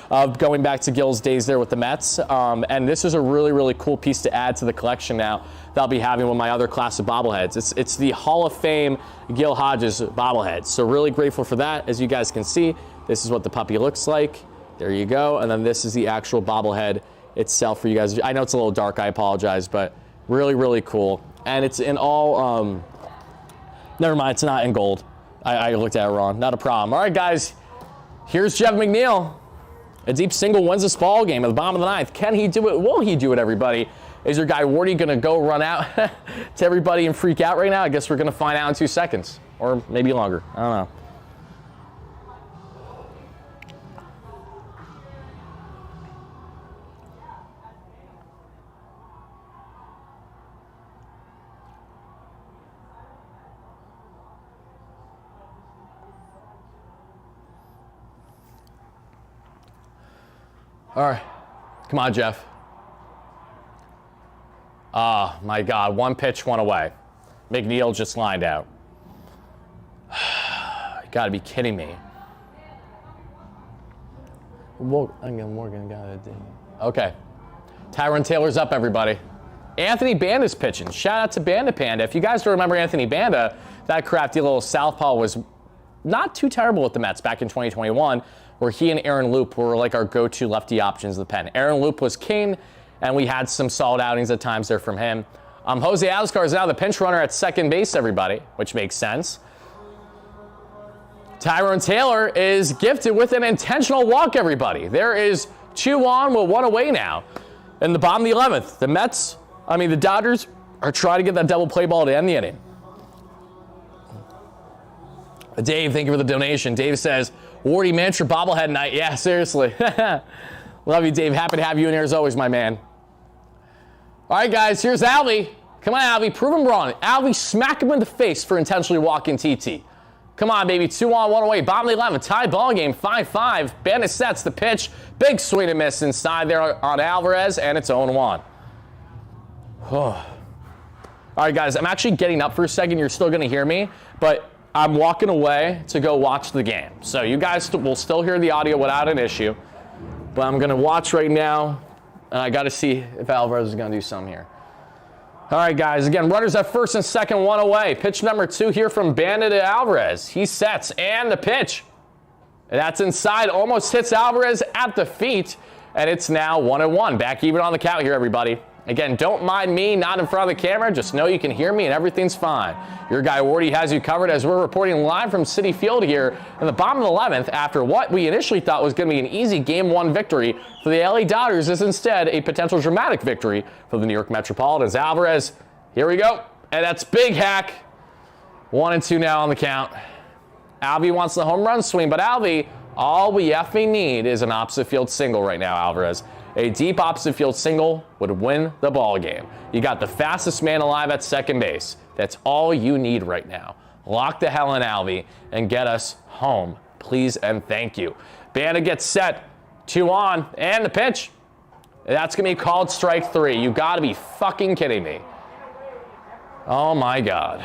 of going back to Gil's days there with the Mets. And this is a really, really cool piece to add to the collection now that I'll be having with my other class of bobbleheads. It's the Hall of Fame Gil Hodges bobblehead. So really grateful for that. As you guys can see, this is what the puppy looks like. There you go. And then this is the actual bobblehead itself for you guys. I know it's a little dark, I apologize, but really, really cool. And it's in all, never mind, it's not in gold. I looked at it wrong, not a problem. All right, guys, here's Jeff McNeil. A deep single wins this ball game at the bottom of the ninth. Can he do it? Will he do it, everybody? Is your guy Wardy gonna go run out to everybody and freak out right now? I guess we're gonna find out in 2 seconds, or maybe longer, I don't know. All right, come on, Jeff. Oh, my God, 1 pitch, 1 away. McNeil just lined out. You gotta be kidding me. Morgan got it. Okay. Tyron Taylor's up, everybody. Anthony Banda's pitching. Shout out to Banda Panda. If you guys don't remember Anthony Banda, that crafty little southpaw was not too terrible with the Mets back in 2021, where he and Aaron Loop were like our go-to lefty options of the pen. Aaron Loop was king, and we had some solid outings at times there from him. Jose Alzcar is now the pinch runner at second base, everybody, which makes sense. Tyron Taylor is gifted with an intentional walk, everybody. There is 2 on with 1 away now. In the bottom of the 11th, the Dodgers are trying to get that double play ball to end the inning. Dave, thank you for the donation. Dave says, Wardy Mantra bobblehead night. Yeah, seriously. Love you, Dave. Happy to have you in here as always, my man. All right, guys, here's Albie. Come on, Albie. Prove him wrong. Albie, smack him in the face for intentionally walking TT. Come on, baby. 2 on, 1 away. Bottom of the 11th. Tie ball game. 5-5. Bandit sets the pitch. Big swing and miss inside there on Alvarez, and it's 0-1. All right, guys. I'm actually getting up for a second. You're still going to hear me, but I'm walking away to go watch the game. So you guys will still hear the audio without an issue. But I'm going to watch right now, and I got to see if Alvarez is going to do something here. All right, guys. Again, runners at first and second, 1 away. Pitch number 2 here from Bandit to Alvarez. He sets, and the pitch. And that's inside. Almost hits Alvarez at the feet, and it's now 1-1. Back even on the count here, everybody. Again, don't mind me not in front of the camera. Just know you can hear me and everything's fine. Your guy Wardy has you covered as we're reporting live from Citi Field here in the bottom of the 11th after what we initially thought was going to be an easy Game 1 victory for the LA Dodgers is instead a potential dramatic victory for the New York Metropolitans. Alvarez, here we go. And that's big hack. 1-2 now on the count. Albie wants the home run swing, but Albie, all we effing need is an opposite field single right now, Alvarez. A deep opposite field single would win the ball game. You got the fastest man alive at second base. That's all you need right now. Lock the hell in, Albie, and get us home, please and thank you. Banda gets set, 2 on, and the pitch. That's going to be called strike 3. You got to be fucking kidding me. Oh, my God.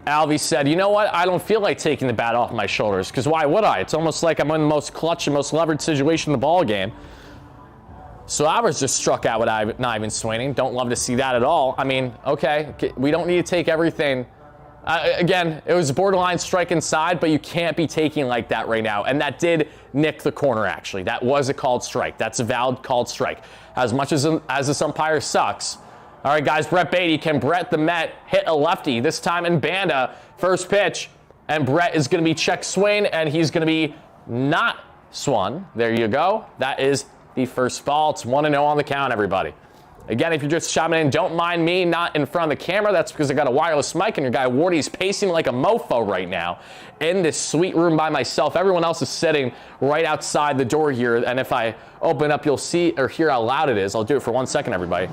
Alvy said, you know what? I don't feel like taking the bat off my shoulders, because why would I? It's almost like I'm in the most clutch and most levered situation in the ball game. So Alvarez just struck out with not even swinging. Don't love to see that at all. I mean, okay, we don't need to take everything. Again, it was borderline strike inside, but you can't be taking like that right now. And that did nick the corner, actually. That was a called strike. That's a valid called strike. As much as this umpire sucks. All right, guys, Brett Beatty. Can Brett the Met hit a lefty? This time in Banda, first pitch. And Brett is going to be check swing, and he's going to be not swung. There you go. That is the first ball. It's 1-0 on the count, everybody. Again, if you're just chiming in, don't mind me not in front of the camera. That's because I got a wireless mic, and your guy Wardy's pacing like a mofo right now in this sweet room by myself. Everyone else is sitting right outside the door here, and if I open up, you'll see or hear how loud it is. I'll do it for 1 second, everybody.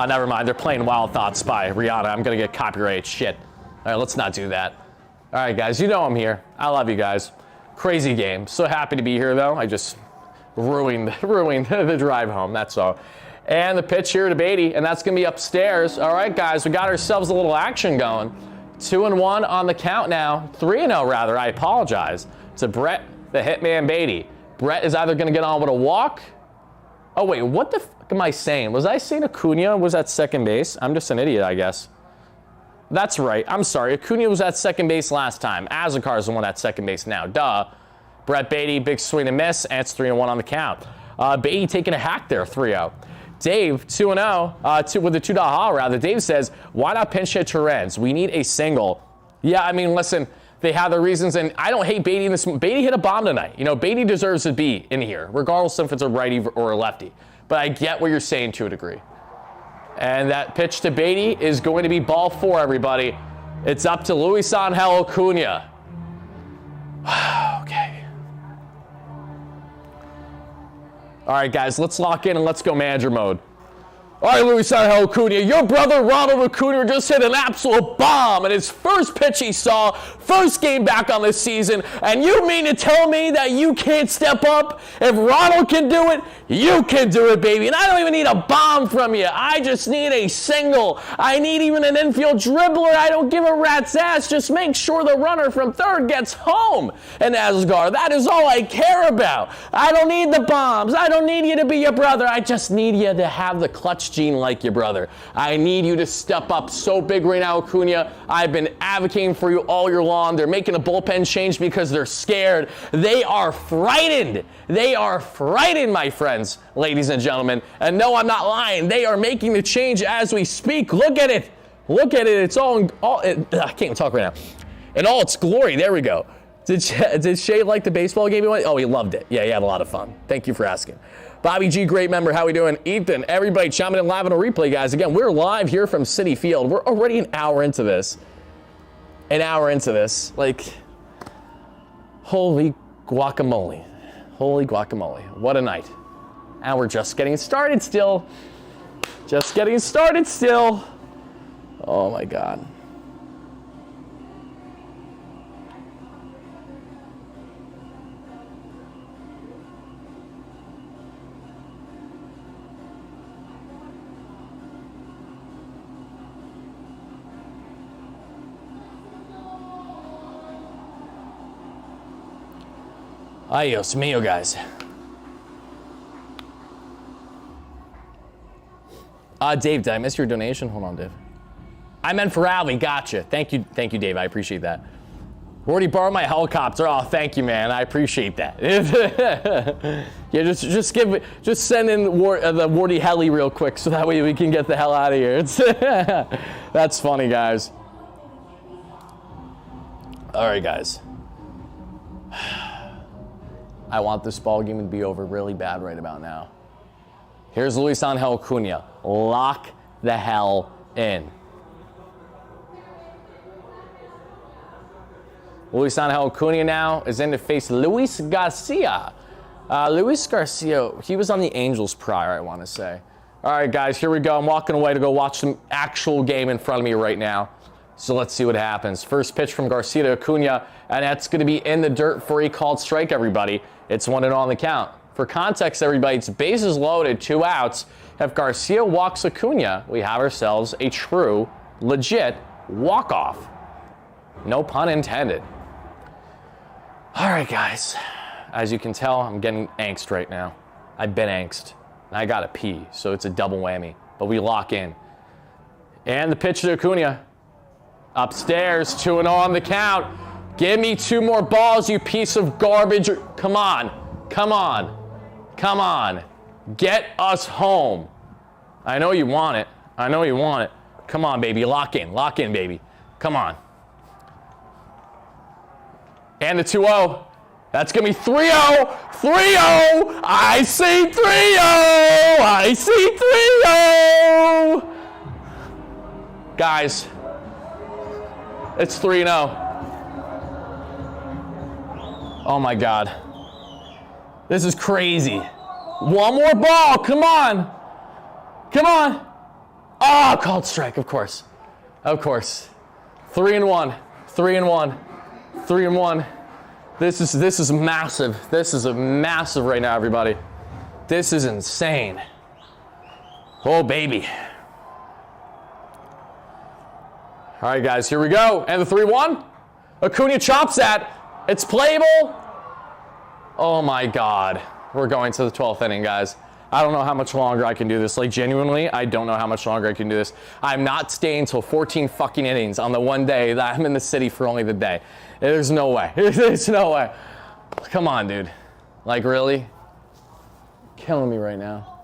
Never mind. They're playing Wild Thoughts by Rihanna. I'm going to get copyrighted shit. All right, let's not do that. All right, guys, you know I'm here. I love you guys. Crazy game. So happy to be here, though. I just ruined the drive home. That's all. And the pitch here to Beatty, and that's going to be upstairs. All right, guys, we got ourselves a little action going. 2-1 on the count now. 3-0, rather. I apologize. To Brett, the hitman Beatty. Brett is either going to get on with a walk. Oh, wait, what the fuck am I saying? Was I saying Acuna was at second base? I'm just an idiot, I guess. That's right. I'm sorry. Acuna was at second base last time. Azacar is the one at second base now. Duh. Brett Beatty, big swing and miss, and it's 3-1 on the count. Beatty taking a hack there, 3-0. Dave, 2-0, with the 2 ha rather. Dave says, why not pinch hit Torrens? We need a single. Yeah, I mean, listen, they have their reasons, and I don't hate Beatty in this. Beatty hit a bomb tonight. You know, Beatty deserves to be in here, regardless if it's a righty or a lefty. But I get what you're saying to a degree. And that pitch to Beatty is going to be ball 4, everybody. It's up to Luis Angel Acuna. Okay. All right, guys, let's lock in and let's go manager mode. All right, Luis Angel Acuna, your brother Ronald Acuna just hit an absolute bomb in his first pitch he saw, first game back on this season, and you mean to tell me that you can't step up? If Ronald can do it, you can do it, baby. And I don't even need a bomb from you. I just need a single. I need even an infield dribbler. I don't give a rat's ass. Just make sure the runner from third gets home. And Asgar, that is all I care about. I don't need the bombs. I don't need you to be your brother. I just need you to have the clutch gene like your brother. I need you to step up so big right now, Acuna. I've been advocating for you all year long. They're making a bullpen change because they're scared. They are frightened. They are frightened, my friends, ladies and gentlemen. And no, I'm not lying. They are making the change as we speak. Look at it. Look at it. It's all I can't even talk right now. In all its glory. There we go. Did Shay like the baseball game? Oh, he loved it. Yeah, he had a lot of fun. Thank you for asking. Bobby G, great member. How we doing? Ethan, everybody chiming in live on a replay, guys. Again, we're live here from Citi Field. We're already an hour into this. Like, holy guacamole. Holy guacamole. What a night. And we're just getting started still. Oh, my God. Adios mio, guys. Dave, did I miss your donation? Hold on, Dave. I meant for Alvy. Gotcha. Thank you, Dave. I appreciate that. Wardy borrowed my helicopter. Oh, thank you, man. I appreciate that. Yeah, just send in the Wardy heli real quick so that way we can get the hell out of here. That's funny, guys. All right, guys. I want this ball game to be over really bad right about now. Here's Luis Angel Acuna. Lock the hell in. Luis Angel Acuna now is in to face Luis Garcia. Luis Garcia, he was on the Angels prior, I want to say. All right, guys, here we go. I'm walking away to go watch some actual game in front of me right now. So let's see what happens. First pitch from Garcia to Acuna, and that's going to be in the dirt for a called strike, everybody. It's 1-0 on the count. For context, everybody, it's bases loaded, 2 outs. If Garcia walks Acuna, we have ourselves a true, legit walk-off. No pun intended. All right, guys. As you can tell, I'm getting angst right now. I've been angst. And I gotta pee, so it's a double whammy. But we lock in. And the pitch to Acuna. Upstairs, 2-0 on the count. Give me 2 more balls, you piece of garbage. Come on. Come on. Come on. Get us home. I know you want it. I know you want it. Come on, baby. Lock in. Lock in, baby. Come on. And the 2-0. That's going to be 3-0. 3-0. I see 3-0. I see 3-0. Guys, it's 3-0. Oh, my God. This is crazy. 1 more ball. Come on. Come on. Oh, called strike, of course. Of course. 3-1. 3-1. 3-1. This is massive. This is massive right now, everybody. This is insane. Oh, baby. All right, guys, here we go. And the 3-1. Acuna chops that. It's playable. Oh, my God. We're going to the 12th inning, guys. I don't know how much longer I can do this. Like, genuinely, I don't know how much longer I can do this. I'm not staying until 14 fucking innings on the one day that I'm in the city for only the day. There's no way. There's no way. Come on, dude. Like, really? Killing me right now.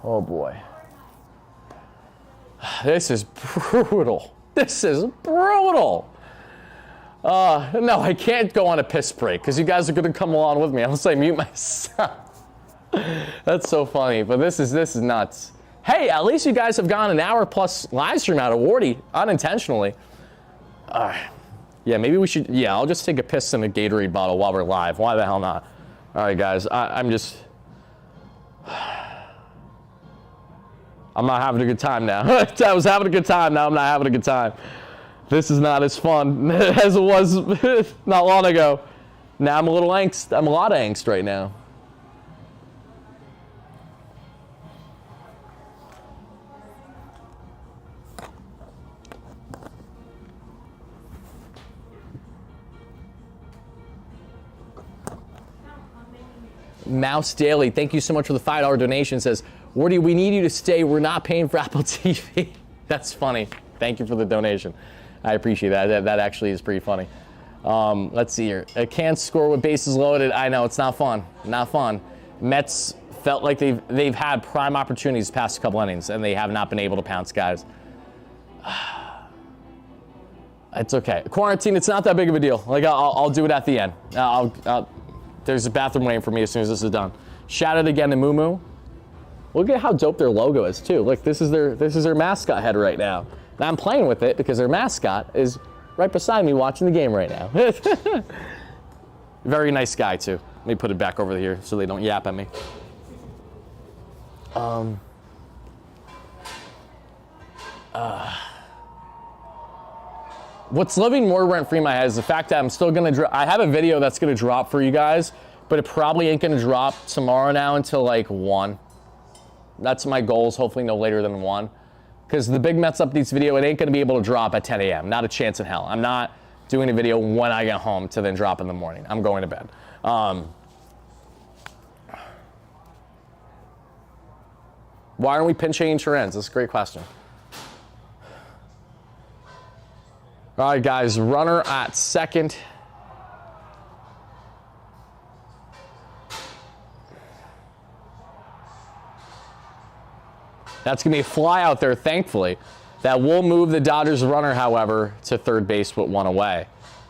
Oh, boy. This is brutal. This is brutal. No, I can't go on a piss break because you guys are going to come along with me unless I mute myself. That's so funny, but this is nuts. Hey, at least you guys have gone an hour plus live stream out of Wardy unintentionally. Yeah, maybe we should. Yeah, I'll just take a piss in a Gatorade bottle while we're live. Why the hell not? All right, guys, I'm not having a good time now. I was having a good time. Now I'm not having a good time. This is not as fun as it was not long ago. Now I'm a little angst. I'm a lot of angst right now. Mouse Daily, thank you so much for the $5 donation. Says, Wardy, we need you to stay. We're not paying for Apple TV. That's funny. Thank you for the donation. I appreciate that. That actually is pretty funny. Let's see here. I can't score with bases loaded. I know, it's not fun. Not fun. Mets felt like they've had prime opportunities the past couple innings, and they have not been able to pounce, guys. It's okay. Quarantine, it's not that big of a deal. Like, I'll do it at the end. There's a bathroom waiting for me as soon as this is done. Shout out again to Moomoo. Look at how dope their logo is, too. Look, this is their mascot head right now. Now I'm playing with it because their mascot is right beside me watching the game right now. Very nice guy, too. Let me put it back over here so they don't yap at me. What's living more rent-free in my head is the fact that I'm still going to I have a video that's going to drop for you guys, but it probably ain't going to drop tomorrow now until like 1. That's my goals, hopefully no later than 1. Because the Big Mets Updates video, it ain't going to be able to drop at 10 a.m. Not a chance in hell. I'm not doing a video when I get home to then drop in the morning. I'm going to bed. Why aren't we pinch hitting Terrence? That's a great question. All right, guys, runner at second. That's going to be a fly out there, thankfully. That will move the Dodgers runner, however, to third base with 1 away.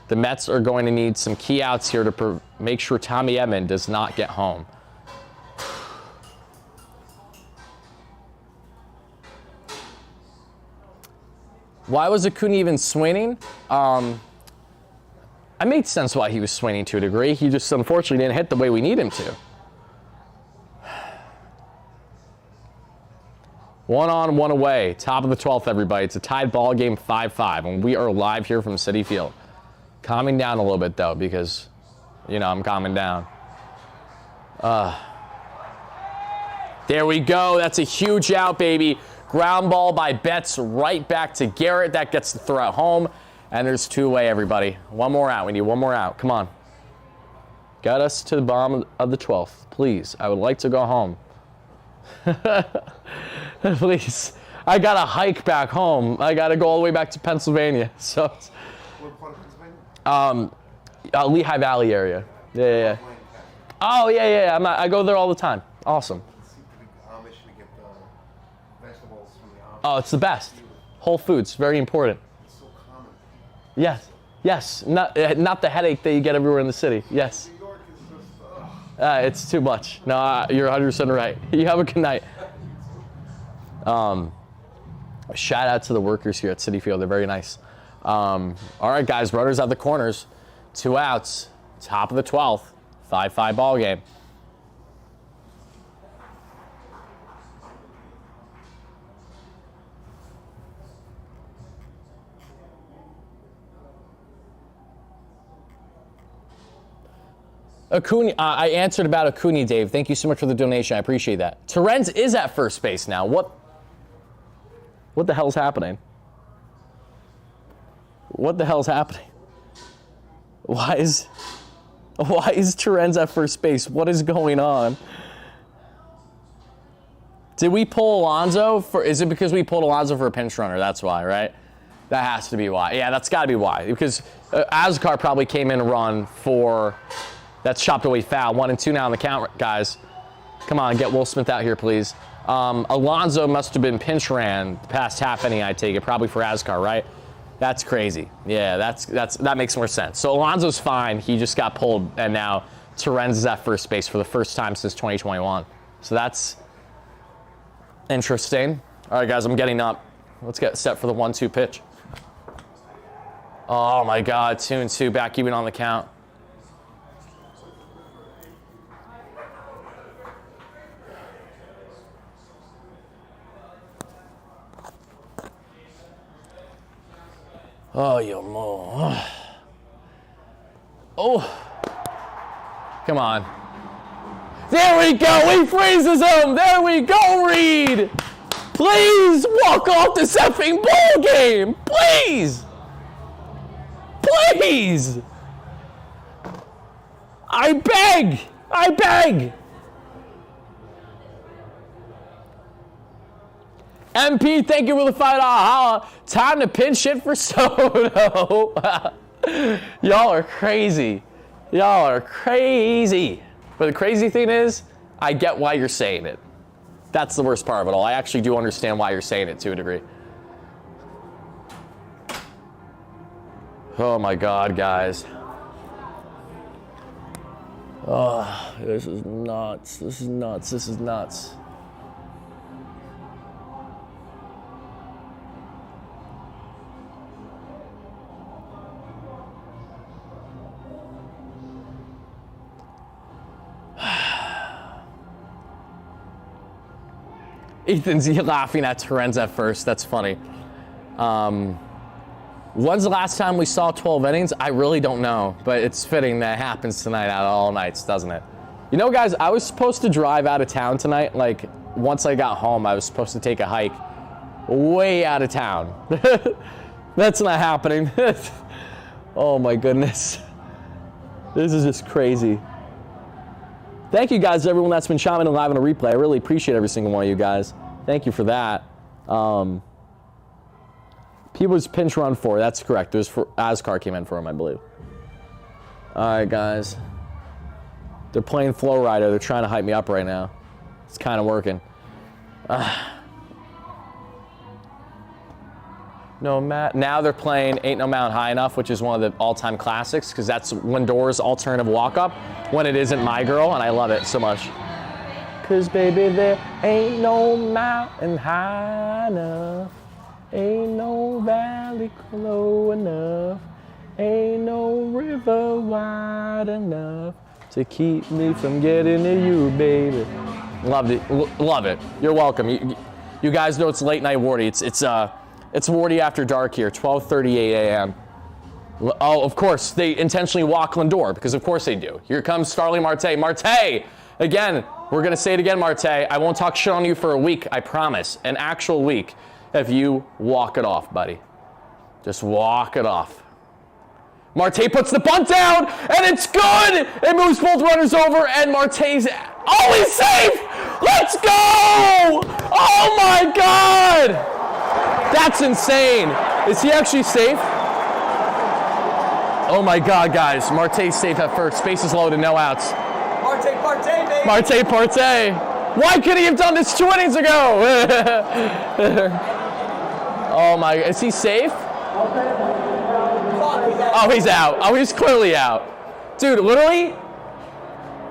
The Mets are going to need some key outs here to make sure Tommy Edman does not get home. Why was Acuna even swinging? I made sense why he was swinging to a degree. He just unfortunately didn't hit the way we need him to. 1 on, 1 away. Top of the 12th, everybody. It's a tied ball game, 5-5, and we are live here from Citi Field. Calming down a little bit, though, because, you know, I'm calming down. There we go. That's a huge out, baby. Ground ball by Betts right back to Garrett. That gets the throw at home. And there's 2 away, everybody. 1 more out. We need 1 more out. Come on. Got us to the bottom of the 12th. Please. I would like to go home. Please. I got to hike back home. I got to go all the way back to Pennsylvania. So, What part of Pennsylvania? Lehigh Valley area. Yeah. Oh, yeah. I go there all the time. Awesome. Amish to get the vegetables from the Amish. Oh, it's the best. Whole Foods, very important. It's so common. Yes. Not the headache that you get everywhere in the city. Yes. New York is just, It's too much. No, you're 100% right. You have a good night. Shout out to the workers here at Citi Field. They're very nice. All right, guys. Runners at the corners. 2 outs. Top of the 12th. 5-5 ball game. Acuna, I answered about Acuna, Dave. Thank you so much for the donation. I appreciate that. Terens is at first base now. What the hell's happening? What the hell's happening? Why is Terens at first base? What is going on? Did we pull Alonso for? Is it because we pulled Alonso for a pinch runner? That's why, right? That has to be why. Yeah, that's got to be why. Because Ascar probably came in a run for. That's chopped away foul. 1 and 2 now on the count, guys. Come on, get Will Smith out here, please. Alonso must have been pinch ran the past half inning, I take it, probably for Ascar, right? That's crazy. Yeah, that makes more sense. So Alonso's fine. He just got pulled, and now Terens is at first base for the first time since 2021. So that's interesting. All right, guys, I'm getting up. Let's get set for the 1-2 pitch. Oh my God, 2 and 2, back even on the count. Oh, yo, mo. Oh. Come on. There we go. He freezes him. There we go, Reed. Please walk off this effing ball game. Please. Please. I beg. MP, thank you for the $5 holla. Time to pinch hit for Soto. Y'all are crazy. But the crazy thing is, I get why you're saying it. That's the worst part of it all. I actually do understand why you're saying it to a degree. Oh my God, guys. Oh, this is nuts. Ethan's laughing at Terens at first. That's funny. When's the last time we saw 12 innings? I really don't know, but it's fitting that it happens tonight out of all nights, doesn't it? You know, guys, I was supposed to drive out of town tonight. Like, once I got home, I was supposed to take a hike way out of town. That's not happening. Oh, my goodness. This is just crazy. Thank you guys, everyone that's been chiming in live on a replay. I really appreciate every single one of you guys. Thank you for that. He was pinch run for. That's correct. There's for Ascar came in for him, I believe. All right, guys. They're playing Flow Rider. They're trying to hype me up right now. It's kind of working. Now they're playing Ain't No Mountain High Enough, which is one of the all-time classics, because that's Lindor's alternative walk-up when it isn't My Girl, and I love it so much. Cause baby, there ain't no mountain high enough, ain't no valley low enough, ain't no river wide enough to keep me from getting to you, baby. Loved it. Love it. You're welcome. You guys know it's late night Wardy. It's Wardy after dark here, 12:38 a.m. Oh, of course, they intentionally walk Lindor, because of course they do. Here comes Starling Marte. Marte! Again, we're going to say it again, Marte. I won't talk shit on you for a week, I promise. An actual week, if you walk it off, buddy. Just walk it off. Marte puts the bunt down, and it's good! It moves both runners over, and Marte's... Oh, he's safe! Let's go! Oh, my God! That's insane. Is he actually safe? Oh my God, guys. Marte's safe at first. Bases loaded, no outs. Marte, baby. Marte. Why couldn't he have done this 2 innings ago? Oh my, is he safe? Oh, he's out. Oh, he's clearly out. Dude, literally,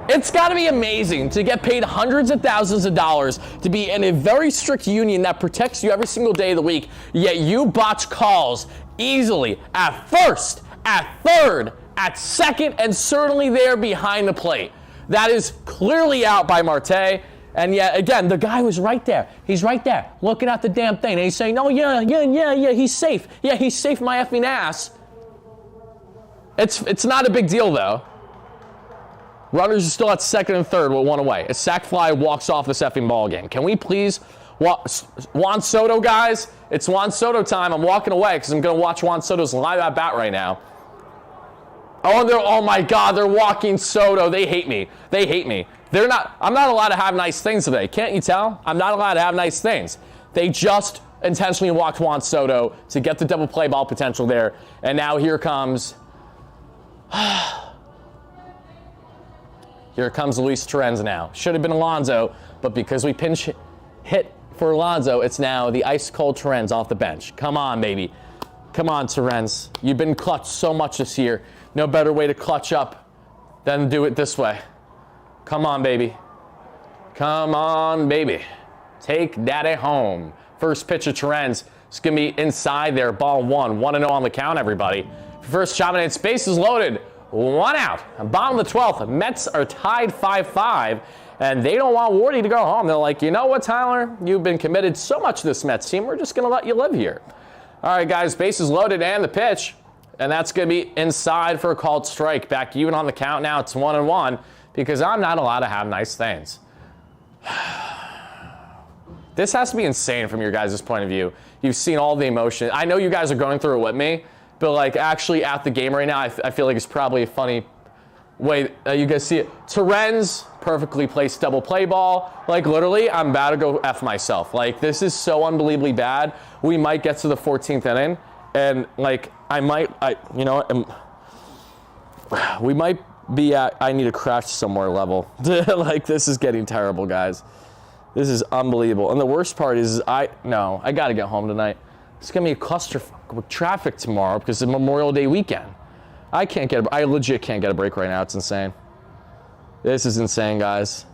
it's gotta be amazing to get paid hundreds of thousands of dollars to be in a very strict union that protects you every single day of the week, yet you botch calls easily at first, at third, at second, and certainly there behind the plate. That is clearly out by Marte. And yet, again, the guy was right there. He's right there, looking at the damn thing. And he's saying, oh, yeah, he's safe. Yeah, he's safe my effing ass. It's not a big deal, though. Runners are still at second and third with one away. A sac fly walks off this effing ball game. Can we please... Juan Soto, guys? It's Juan Soto time. I'm walking away because I'm going to watch Juan Soto's live at bat right now. Oh my God, they're walking Soto. They hate me. I'm not allowed to have nice things today. Can't you tell? I'm not allowed to have nice things. They just intentionally walked Juan Soto to get the double play ball potential there. And now here comes... Here comes Luis Torrens now. Should have been Alonso, but because we pinch hit for Alonso, it's now the ice-cold Torrens off the bench. Come on, baby. Come on, Torrens. You've been clutched so much this year. No better way to clutch up than do it this way. Come on, baby. Come on, baby. Take daddy home. First pitch of Torrens. It's going to be inside there. Ball 1-0 on the count, everybody. First shot and space is loaded. 1 out. Bottom of the 12th. Mets are tied 5-5. And they don't want Wardy to go home. They're like, you know what, Tyler? You've been committed so much to this Mets team. We're just going to let you live here. All right, guys. Bases loaded and the pitch. And that's going to be inside for a called strike. Back even on the count now. It's 1-1 because I'm not allowed to have nice things. This has to be insane from your guys' point of view. You've seen all the emotion. I know you guys are going through it with me, but like actually at the game right now, I feel like it's probably a funny way you guys see it. Torrens, perfectly placed double play ball. Like literally, I'm about to go F myself. Like this is so unbelievably bad. We might get to the 14th inning, and like we might be at I need to crash somewhere level. Like this is getting terrible, guys. This is unbelievable. And the worst part is I got to get home tonight. It's going to be a clusterfuck with traffic tomorrow because it's Memorial Day weekend. I legit can't get a break right now. It's insane. This is insane, guys.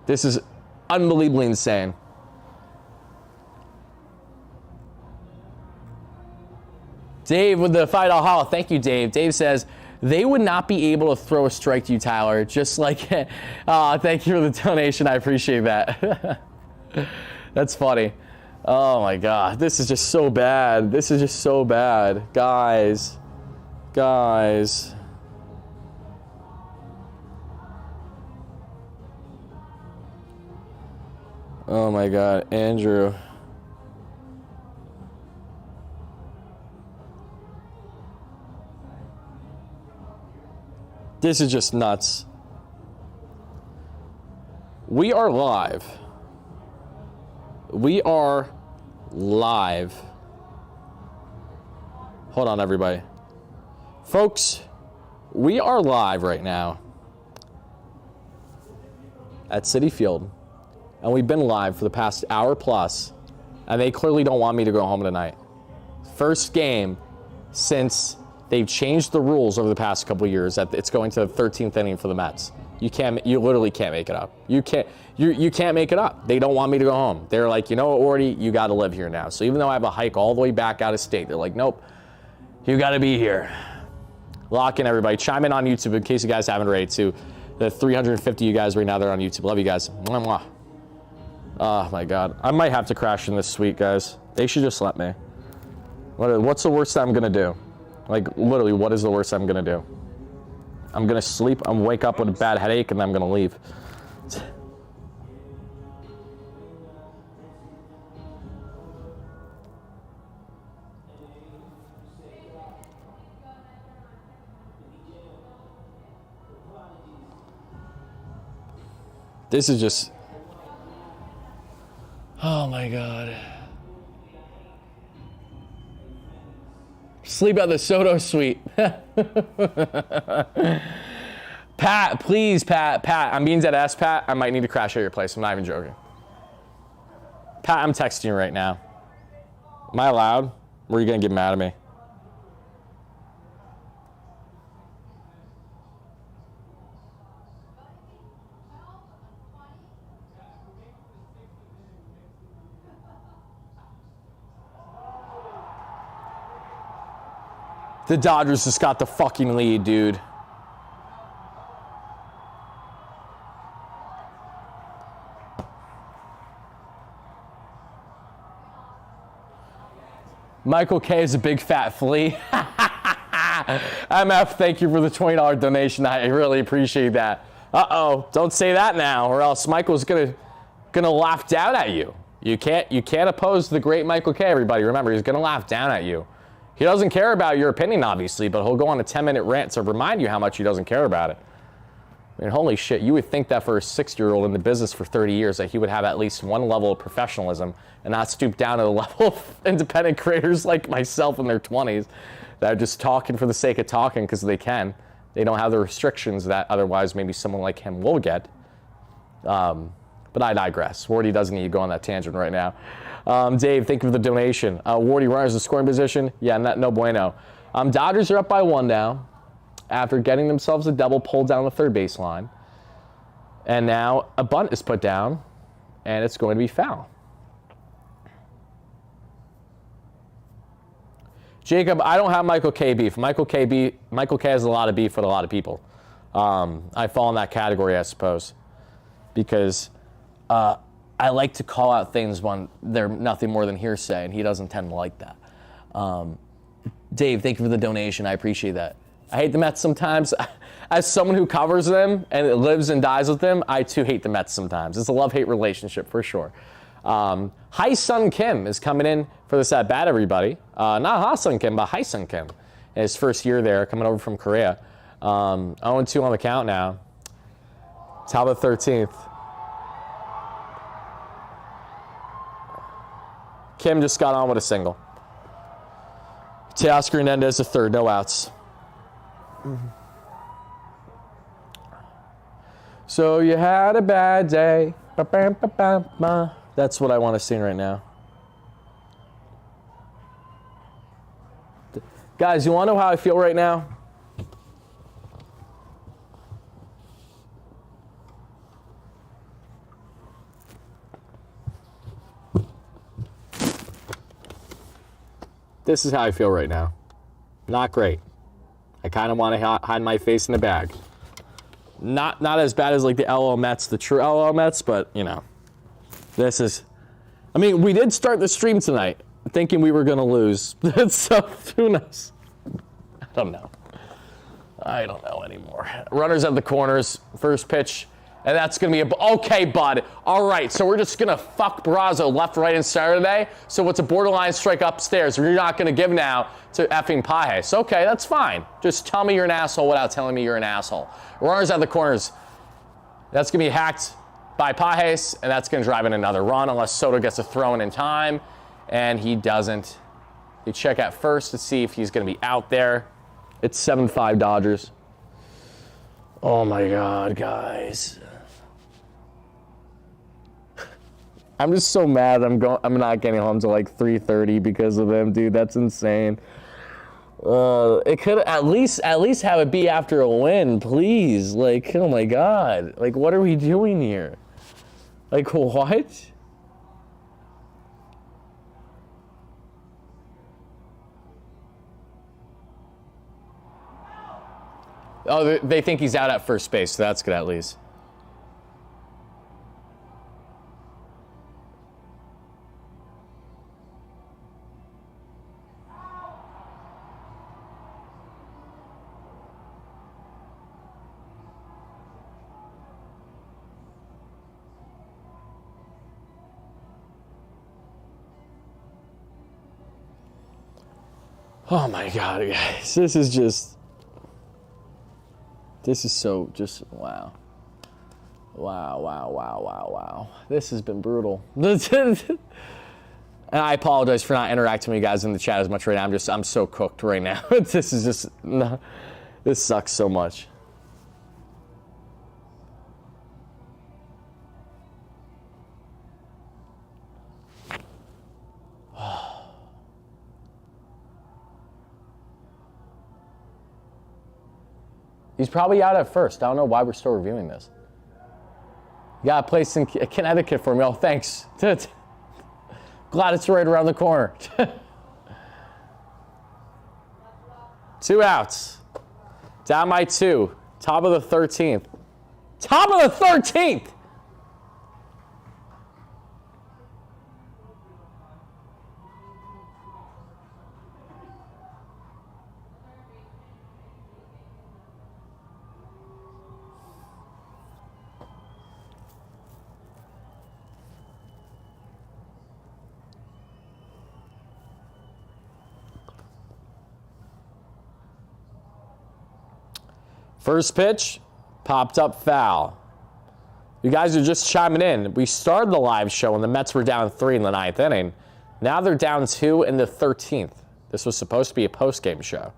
This is unbelievably insane. Dave with the $5 haul. Thank you, Dave. Dave says, they would not be able to throw a strike to you, Tyler. Just like, thank you for the donation. I appreciate that. That's funny. Oh my God. This is just so bad. This is just so bad. Guys. Oh my God. Andrew. This is just nuts. We are live. We are live. Hold on, everybody. Folks, we are live right now at Citi Field. And we've been live for the past hour plus. And they clearly don't want me to go home tonight. First game since they've changed the rules over the past couple of years that it's going to the 13th inning for the Mets. You literally can't make it up. You can't make it up. They don't want me to go home. They're like, you know what, Wardy, you got to live here now. So even though I have a hike all the way back out of state, they're like, nope, you got to be here. Lock in, everybody. Chime in on YouTube in case you guys haven't rated to the 350 you guys right now that are on YouTube. Love you guys. Mwah, mwah. Oh my God. I might have to crash in this suite, guys. They should just let me. What's the worst I'm gonna do? Like, literally, what is the worst I'm gonna do? I'm gonna sleep, I'm wake up with a bad headache, and I'm gonna leave. This is just... Oh my God. Sleep at the Soto suite. Pat, please, Pat, I'm being dead ass, Pat. I might need to crash at your place. I'm not even joking. Pat, I'm texting you right now. Am I allowed? Or are you gonna get mad at me? The Dodgers just got the fucking lead, dude. Michael K is a big fat flea. MF, thank you for the $20 donation. I really appreciate that. Uh-oh, don't say that now, or else Michael's gonna laugh down at you. You can't oppose the great Michael K, everybody. Remember, he's gonna laugh down at you. He doesn't care about your opinion, obviously, but he'll go on a 10-minute rant to remind you how much he doesn't care about it. I mean, holy shit, you would think that for a 60-year-old in the business for 30 years that he would have at least one level of professionalism and not stoop down to the level of independent creators like myself in their 20s that are just talking for the sake of talking because they can. They don't have the restrictions that otherwise maybe someone like him will get. But I digress. Wardy doesn't need to go on that tangent right now. Dave, thank you for the donation. Wardy, runners in scoring position? Yeah, no bueno. Dodgers are up by 1 now after getting themselves a double pulled down the third baseline. And now a bunt is put down, and it's going to be foul. Jacob, I don't have Michael K beef. Michael K has a lot of beef with a lot of people. I fall in that category, I suppose, because I like to call out things when they're nothing more than hearsay, and he doesn't tend to like that. Dave, thank you for the donation. I appreciate that. I hate the Mets sometimes. As someone who covers them and lives and dies with them, I too hate the Mets sometimes. It's a love-hate relationship for sure. Hai-Sung Kim is coming in for this at-bat, everybody. Not Ha-Sung Kim, but Hai-Sung Kim. In his first year there, coming over from Korea. 0-2 on the count now. Top of the 13th. Kim just got on with a single. Teoscar Hernandez the third, no outs. So you had a bad day. That's what I want to sing right now. Guys, you want to know how I feel right now? This is how I feel right now. Not great. I kind of want to hide my face in the bag. Not as bad as like the LL Mets, the true LL Mets, but you know, this is. I mean, we did start the stream tonight thinking we were gonna lose. So who knows? I don't know. I don't know anymore. Runners at the corners, first pitch, and that's gonna be okay, bud. All right, so we're just gonna fuck Barrazo left, right, and center today. So what's a borderline strike upstairs? You're not gonna give now to effing Pajes. Okay, that's fine. Just tell me you're an asshole without telling me you're an asshole. Runners at the corners. That's gonna be hacked by Pajes, and that's gonna drive in another run unless Soto gets a throw in time, and he doesn't. You check at first to see if he's gonna be out there. It's 7-5 Dodgers. Oh my God, guys. I'm just so mad I'm not getting home till like 3:30 because of them, dude. That's insane. It could at least have it be after a win, please. Like, oh my God. Like, what are we doing here? Like, what? Oh, they think he's out at first base, so that's good at least. Oh my God, guys. This is so just, wow. Wow. This has been brutal. And I apologize for not interacting with you guys in the chat as much right now. I'm so cooked right now. This is just, no, this sucks so much. He's probably out at first. I don't know why we're still reviewing this. You got a place in Connecticut for me. Oh, thanks. Glad it's right around the corner. 2 outs. Down by 2. Top of the 13th. Top of the 13th! First pitch, popped up foul. You guys are just chiming in. We started the live show when the Mets were down 3 in the 9th inning. Now they're down 2 in the 13th. This was supposed to be a post-game show.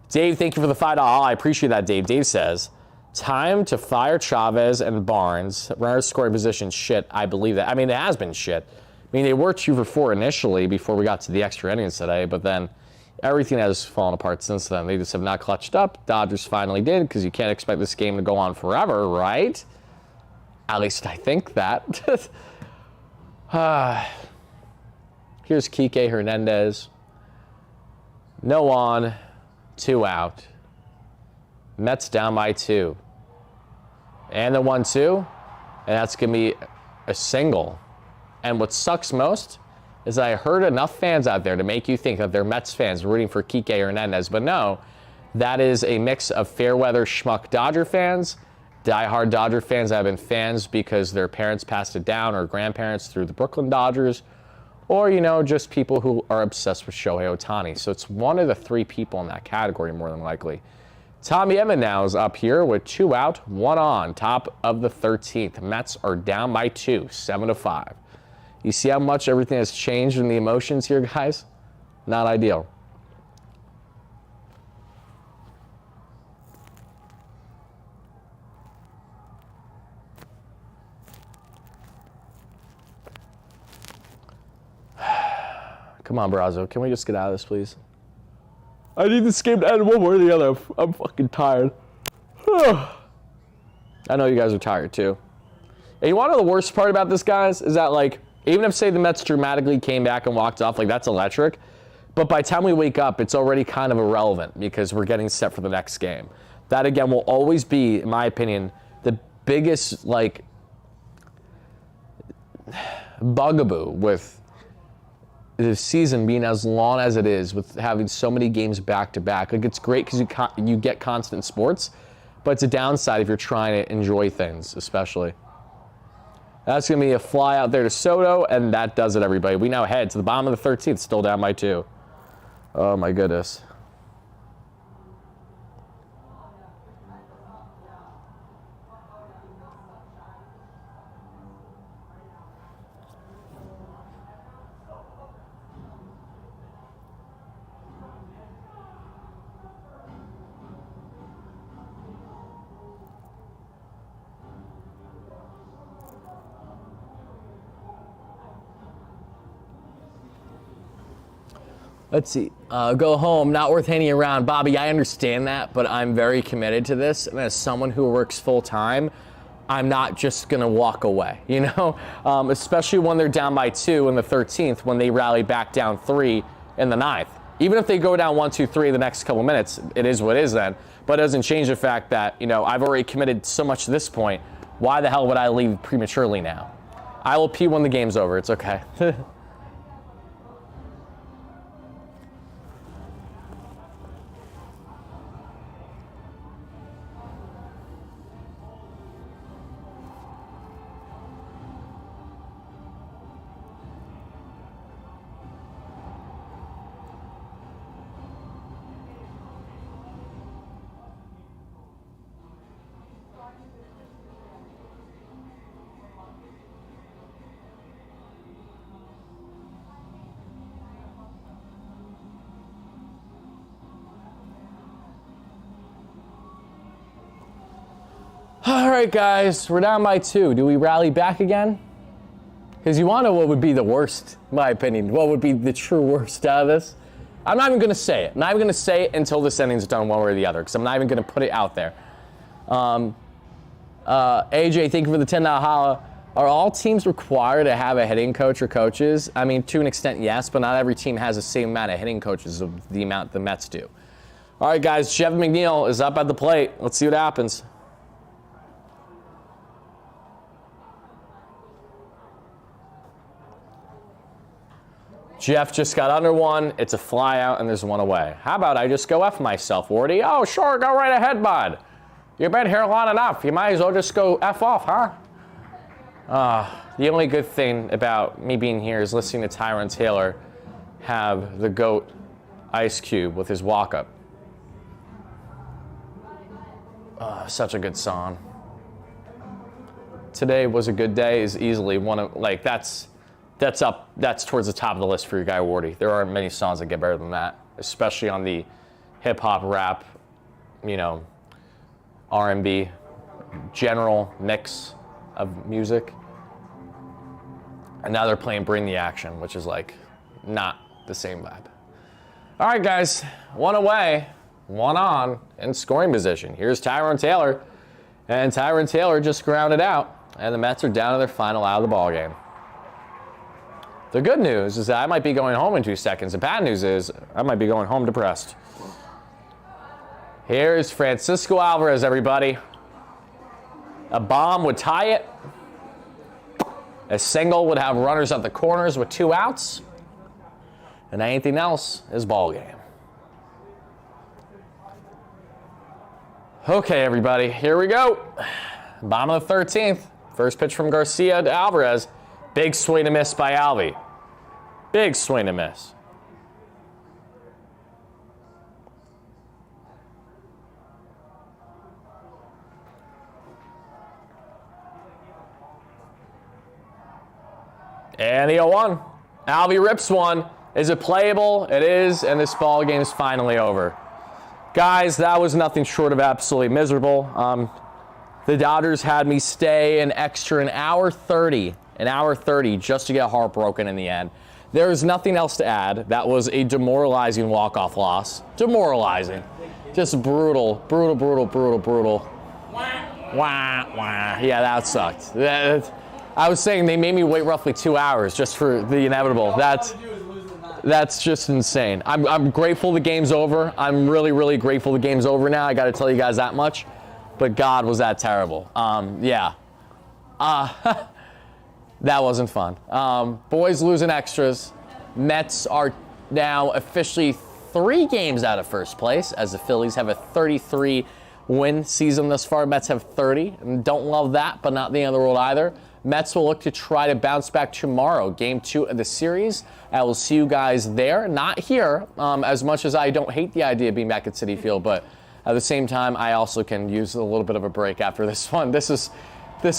Dave, thank you for the $5. I appreciate that, Dave. Dave says, time to fire Chavez and Barnes. Runners scoring position, shit. I believe that. I mean, it has been shit. I mean, they were 2 for 4 initially before we got to the extra innings today, but then everything has fallen apart since then. They just have not clutched up. Dodgers finally did, because you can't expect this game to go on forever, right? At least I think that. Here's Kike Hernandez. No on, 2 out. Mets down by 2. And the 1-2, and that's going to be a single. And what sucks most is I heard enough fans out there to make you think that they're Mets fans rooting for Kike Hernandez, but no, that is a mix of fair-weather schmuck Dodger fans, diehard Dodger fans that have been fans because their parents passed it down or grandparents through the Brooklyn Dodgers, or, you know, just people who are obsessed with Shohei Ohtani. So it's one of the 3 people in that category, more than likely. Tommy Edman now is up here with 2 out, 1 on, top of the 13th. Mets are down by 2, 7-5. You see how much everything has changed in the emotions here, guys? Not ideal. Come on, Brazo. Can we just get out of this, please? I need this game to end one way or the other. I'm fucking tired. I know you guys are tired, too. And you want to know the worst part about this, guys? Is that, like, even if, say, the Mets dramatically came back and walked off, like, that's electric. But by the time we wake up, it's already kind of irrelevant because we're getting set for the next game. That, again, will always be, in my opinion, the biggest, like, bugaboo with the season being as long as it is, with having so many games back-to-back. Like, it's great because you get constant sports, but it's a downside if you're trying to enjoy things, especially. That's going to be a fly out there to Soto, and that does it, everybody. We now head to the bottom of the 13th, still down by 2. Oh, my goodness. Let's see. Go home, not worth hanging around. Bobby, I understand that, but I'm very committed to this. And as someone who works full time, I'm not just going to walk away, you know? Especially when they're down by 2 in the 13th, when they rally back down 3 in the 9th. Even if they go down 1, 2, 3 the next couple minutes, it is what it is then. But it doesn't change the fact that, you know, I've already committed so much to this point. Why the hell would I leave prematurely now? I will pee when the game's over. It's okay. All right, guys, we're down by 2. Do we rally back again? Because you want to know what would be the worst, in my opinion. What would be the true worst out of this? I'm not even going to say it. I'm not even going to say it until this inning's done one way or the other, because I'm not even going to put it out there. AJ, thank you for the $10 holla. Are all teams required to have a hitting coach or coaches? I mean, to an extent, yes, but not every team has the same amount of hitting coaches of the amount the Mets do. All right, guys, Jeff McNeil is up at the plate. Let's see what happens. Jeff just got under 1. It's a fly out, and there's 1 away. How about I just go F myself, Wardy? Oh, sure, go right ahead, bud. You've been here long enough. You might as well just go F off, huh? The only good thing about me being here is listening to Tyrone Taylor have the GOAT Ice Cube with his walk-up. Such a good song. Today was a good day is easily one of, like, that's towards the top of the list for your guy Wardy. There aren't many songs that get better than that, especially on the hip-hop, rap, you know, R&B, general mix of music. And now they're playing Bring the Action, which is like not the same vibe. All right, guys, 1 away, 1 on in scoring position. Here's Tyrone Taylor, and Tyrone Taylor just grounded out, and the Mets are down to their final out of the ballgame. The good news is that I might be going home in 2 seconds. The bad news is I might be going home depressed. Here's Francisco Alvarez, everybody. A bomb would tie it. A single would have runners at the corners with 2 outs. And anything else is ball game. Okay, everybody, here we go. Bottom of the 13th. First pitch from Garcia to Alvarez. Big swing and miss by Alvy. Big swing and miss. And the 0-1. Alvy rips one. Is it playable? It is, and this ball game is finally over. Guys, that was nothing short of absolutely miserable. The Dodgers had me stay an hour 30 just to get heartbroken in the end. There is nothing else to add. That was a demoralizing walk-off loss. Demoralizing. Just brutal. Wah, wah. Yeah, that sucked. I was saying they made me wait roughly 2 hours just for the inevitable. That's just insane. I'm grateful the game's over. I'm really grateful the game's over now. I got to tell you guys that much. But God, was that terrible. Yeah. That wasn't fun. Boys losing extras. Mets are now officially 3 games out of first place as the Phillies have a 33-win season thus far. Mets have 30. And don't love that, but not the end of the world either. Mets will look to try to bounce back tomorrow, game 2 of the series. I will see you guys there, not here, as much as I don't hate the idea of being back at Citi Field, but at the same time, I also can use a little bit of a break after this one. This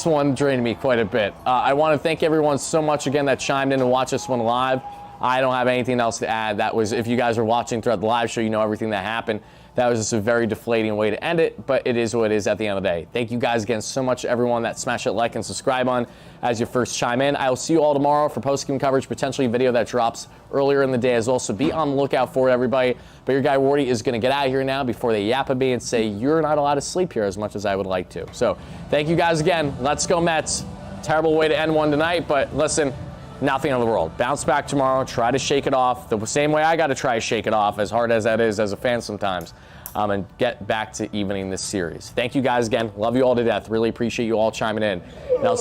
one drained me quite a bit. I want to thank everyone so much again that chimed in and watched this one live. I don't have anything else to add. That was, if you guys are watching throughout the live show, you know everything that happened. That was just a very deflating way to end it, but it is what it is at the end of the day. Thank you guys again so much, everyone that smash that like and subscribe on as you first chime in. I will see you all tomorrow for post-game coverage, potentially a video that drops earlier in the day as well, so be on the lookout for it, everybody. But your guy Wardy is going to get out of here now before they yap at me and say you're not allowed to sleep here as much as I would like to. So thank you guys again. Let's go Mets. Terrible way to end one tonight, but listen, nothing in the world. Bounce back tomorrow. Try to shake it off the same way I got to try to shake it off, as hard as that is as a fan sometimes. And get back to evening this series. Thank you guys again. Love you all to death. Really appreciate you all chiming in. And I'll